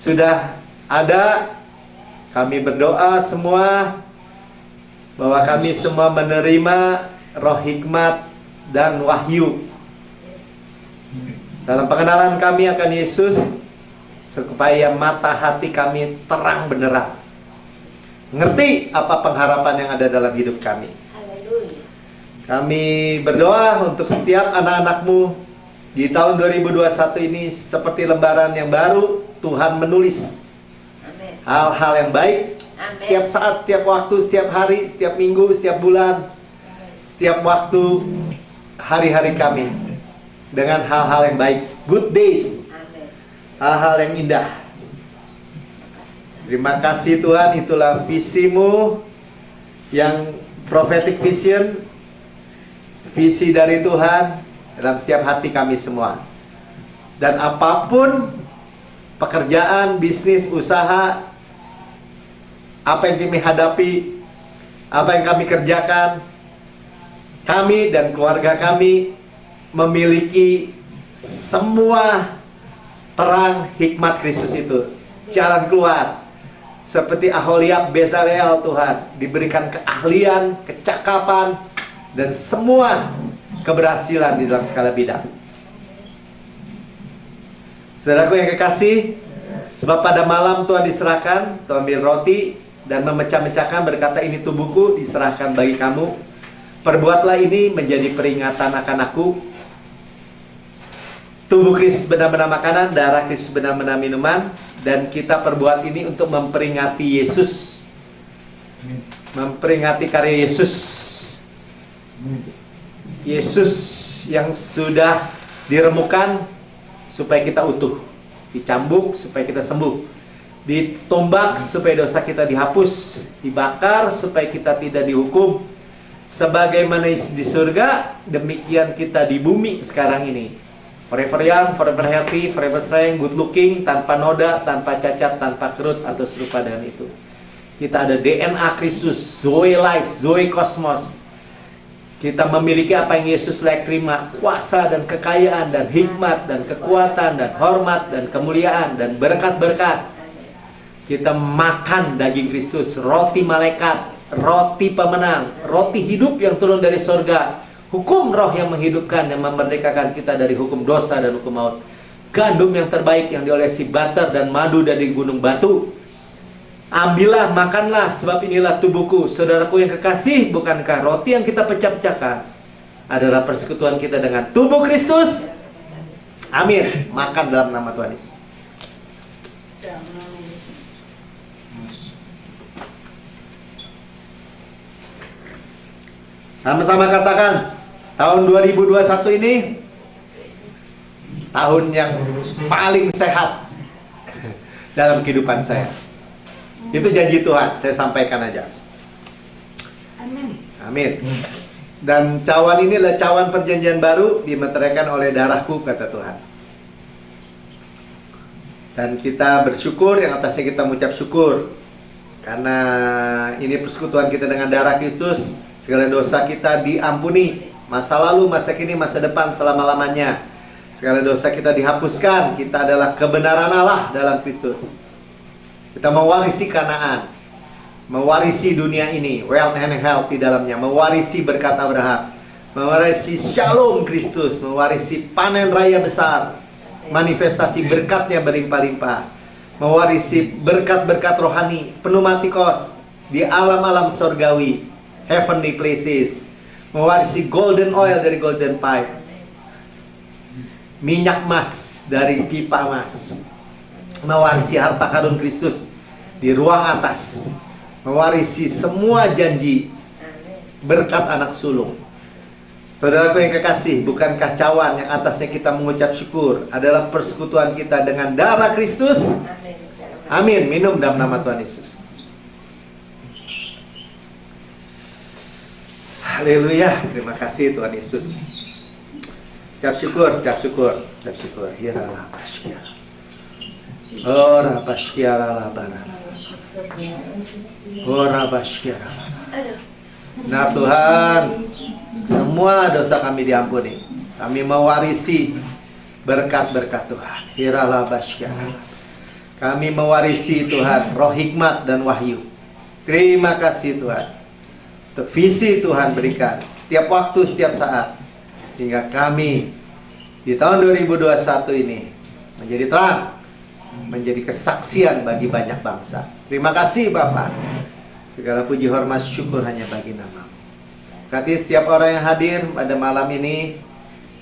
sudah ada. Kami berdoa semua bahwa kami semua menerima roh hikmat dan wahyu dalam pengenalan kami akan Yesus, supaya mata hati kami terang benderang, ngerti apa pengharapan yang ada dalam hidup kami. Kami berdoa untuk setiap anak-anak-Mu di tahun 2021 ini, seperti lembaran yang baru, Tuhan menulis hal-hal yang baik. Setiap saat, setiap waktu, setiap hari, setiap minggu, setiap bulan, setiap waktu, hari-hari kami dengan hal-hal yang baik, good days, hal-hal yang indah. Terima kasih Tuhan, itulah visimu yang prophetic vision, visi dari Tuhan dalam setiap hati kami semua. Dan apapun pekerjaan, bisnis, usaha, apa yang kami hadapi, apa yang kami kerjakan, kami dan keluarga kami memiliki semua terang hikmat Kristus itu, jalan keluar. Seperti Aholiab, Bezalel, Tuhan diberikan keahlian, kecakapan, dan semua keberhasilan di dalam segala bidang. Saudaraku yang kekasih, sebab pada malam Tuhan diserahkan, Tuhan ambil roti dan memecah-mecahkan, berkata, ini tubuhku diserahkan bagi kamu. Perbuatlah ini menjadi peringatan akan aku. Tubuh Kristus benar-benar makanan, darah Kristus benar-benar minuman. Dan kita perbuat ini untuk memperingati Yesus, memperingati karya Yesus. Yesus yang sudah diremukan supaya kita utuh, dicambuk supaya kita sembuh, ditombak supaya dosa kita dihapus, dibakar supaya kita tidak dihukum. Sebagaimana di surga, demikian kita di bumi sekarang ini. Forever young, forever healthy, forever strength, good looking, tanpa noda, tanpa cacat, tanpa kerut atau serupa dengan itu. Kita ada DNA Kristus, Zoe Life, Zoe Cosmos. Kita memiliki apa yang Yesus layak terima, kuasa dan kekayaan dan hikmat dan kekuatan dan hormat dan kemuliaan dan berkat-berkat. Kita makan daging Kristus, roti malaikat, roti pemenang, roti hidup yang turun dari sorga, hukum roh yang menghidupkan, yang memerdekakan kita dari hukum dosa dan hukum maut, gandum yang terbaik yang diolesi butter dan madu dari gunung batu. Ambillah, makanlah, sebab inilah tubuhku. Saudaraku yang kekasih, bukankah roti yang kita pecah-pecahkan adalah persekutuan kita dengan tubuh Kristus? Amin. Makan dalam nama Tuhan Yesus. Sama-sama katakan, tahun 2021 ini tahun yang paling sehat dalam kehidupan saya. Itu janji Tuhan, saya sampaikan aja. Amin. Amin. Dan cawan ini adalah cawan perjanjian baru, dimeteraikan oleh darahku, kata Tuhan. Dan kita bersyukur, yang atasnya kita mengucap syukur, karena ini persekutuan kita dengan darah Kristus. Segala dosa kita diampuni, masa lalu, masa kini, masa depan, selama-lamanya. Segala dosa kita dihapuskan. Kita adalah kebenaran Allah dalam Kristus. Kita mewarisi Kanaan, mewarisi dunia ini, wealth and health di dalamnya, mewarisi berkat Abraham, mewarisi shalom Kristus, mewarisi panen raya besar, manifestasi berkatnya berlimpah-limpah, mewarisi berkat-berkat rohani, pneumatikos di alam-alam sorgawi, heavenly places, mewarisi golden oil dari golden pipe, minyak emas dari pipa emas, mewarisi harta karun Kristus di ruang atas, mewarisi semua janji berkat anak sulung. Saudaraku yang kekasih, bukankah cawan yang atasnya kita mengucap syukur adalah persekutuan kita dengan darah Kristus? Amin. Minum dalam nama Tuhan Yesus. Haleluya. Terima kasih Tuhan Yesus. Ucap syukur, ucap syukur, ucap syukur. Hiralah pasya. Ora pasya la bara. Ora pasya. Nah Tuhan, semua dosa kami diampuni. Kami mewarisi berkat-berkat Tuhan. Hiralah pasya. Kami mewarisi Tuhan roh hikmat dan wahyu. Terima kasih Tuhan. Untuk visi Tuhan berikan setiap waktu, setiap saat, hingga kami di tahun 2021 ini menjadi terang, menjadi kesaksian bagi banyak bangsa. Terima kasih Bapak. Segala puji hormat syukur hanya bagi nama-Mu. Berkati setiap orang yang hadir pada malam ini,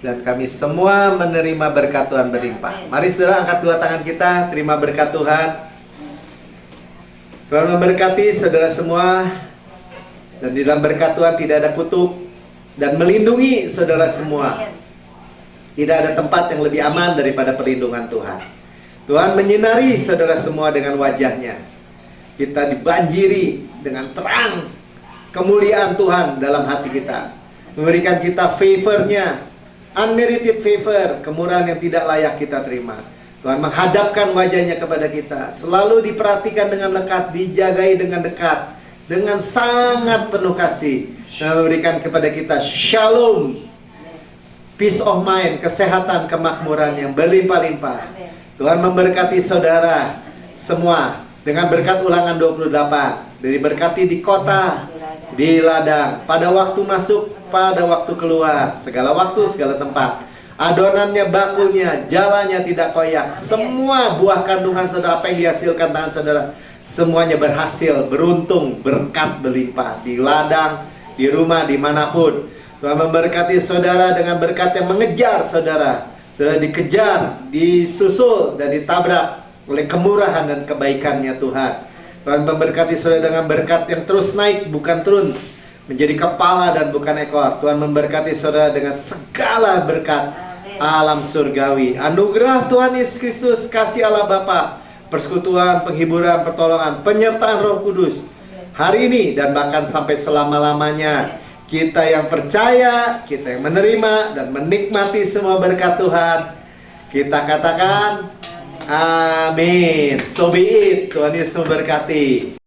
dan kami semua menerima berkat Tuhan berlimpah. Mari saudara angkat dua tangan kita, terima berkat Tuhan. Tuhan memberkati saudara semua. Dan di dalam berkat Tuhan tidak ada kutuk, dan melindungi saudara semua. Tidak ada tempat yang lebih aman daripada perlindungan Tuhan. Tuhan menyinari saudara semua dengan wajahnya. kita dibanjiri dengan terang kemuliaan Tuhan dalam hati kita, memberikan kita favor-nya, unmerited favor, kemurahan yang tidak layak kita terima. Tuhan menghadapkan wajahnya kepada kita, selalu diperhatikan dengan lekat, dijagai dengan dekat, dengan sangat penuh kasih, dan memberikan kepada kita shalom, peace of mind, kesehatan, kemakmuran yang berlimpah-limpah. Tuhan memberkati saudara semua dengan berkat Ulangan 28, diberkati di kota, di ladang, pada waktu masuk, pada waktu keluar, segala waktu, segala tempat. Adonannya, bakulnya, jalannya tidak koyak. Semua buah kandungan saudara, apa yang dihasilkan tangan saudara, semuanya berhasil, beruntung, berkat berlimpah. Di ladang, di rumah, dimanapun. Tuhan memberkati saudara dengan berkat yang mengejar saudara. Saudara dikejar, disusul, dan ditabrak oleh kemurahan dan kebaikannya Tuhan. Tuhan memberkati saudara dengan berkat yang terus naik, bukan turun, menjadi kepala dan bukan ekor. Tuhan memberkati saudara dengan segala berkat alam surgawi. Anugerah Tuhan Yesus Kristus, kasih Allah Bapa, persekutuan, penghiburan, pertolongan, penyertaan Roh Kudus hari ini dan bahkan sampai selama-lamanya. Kita yang percaya, kita yang menerima dan menikmati semua berkat Tuhan, kita katakan amin. So be it. Tuhan Yesus memberkati.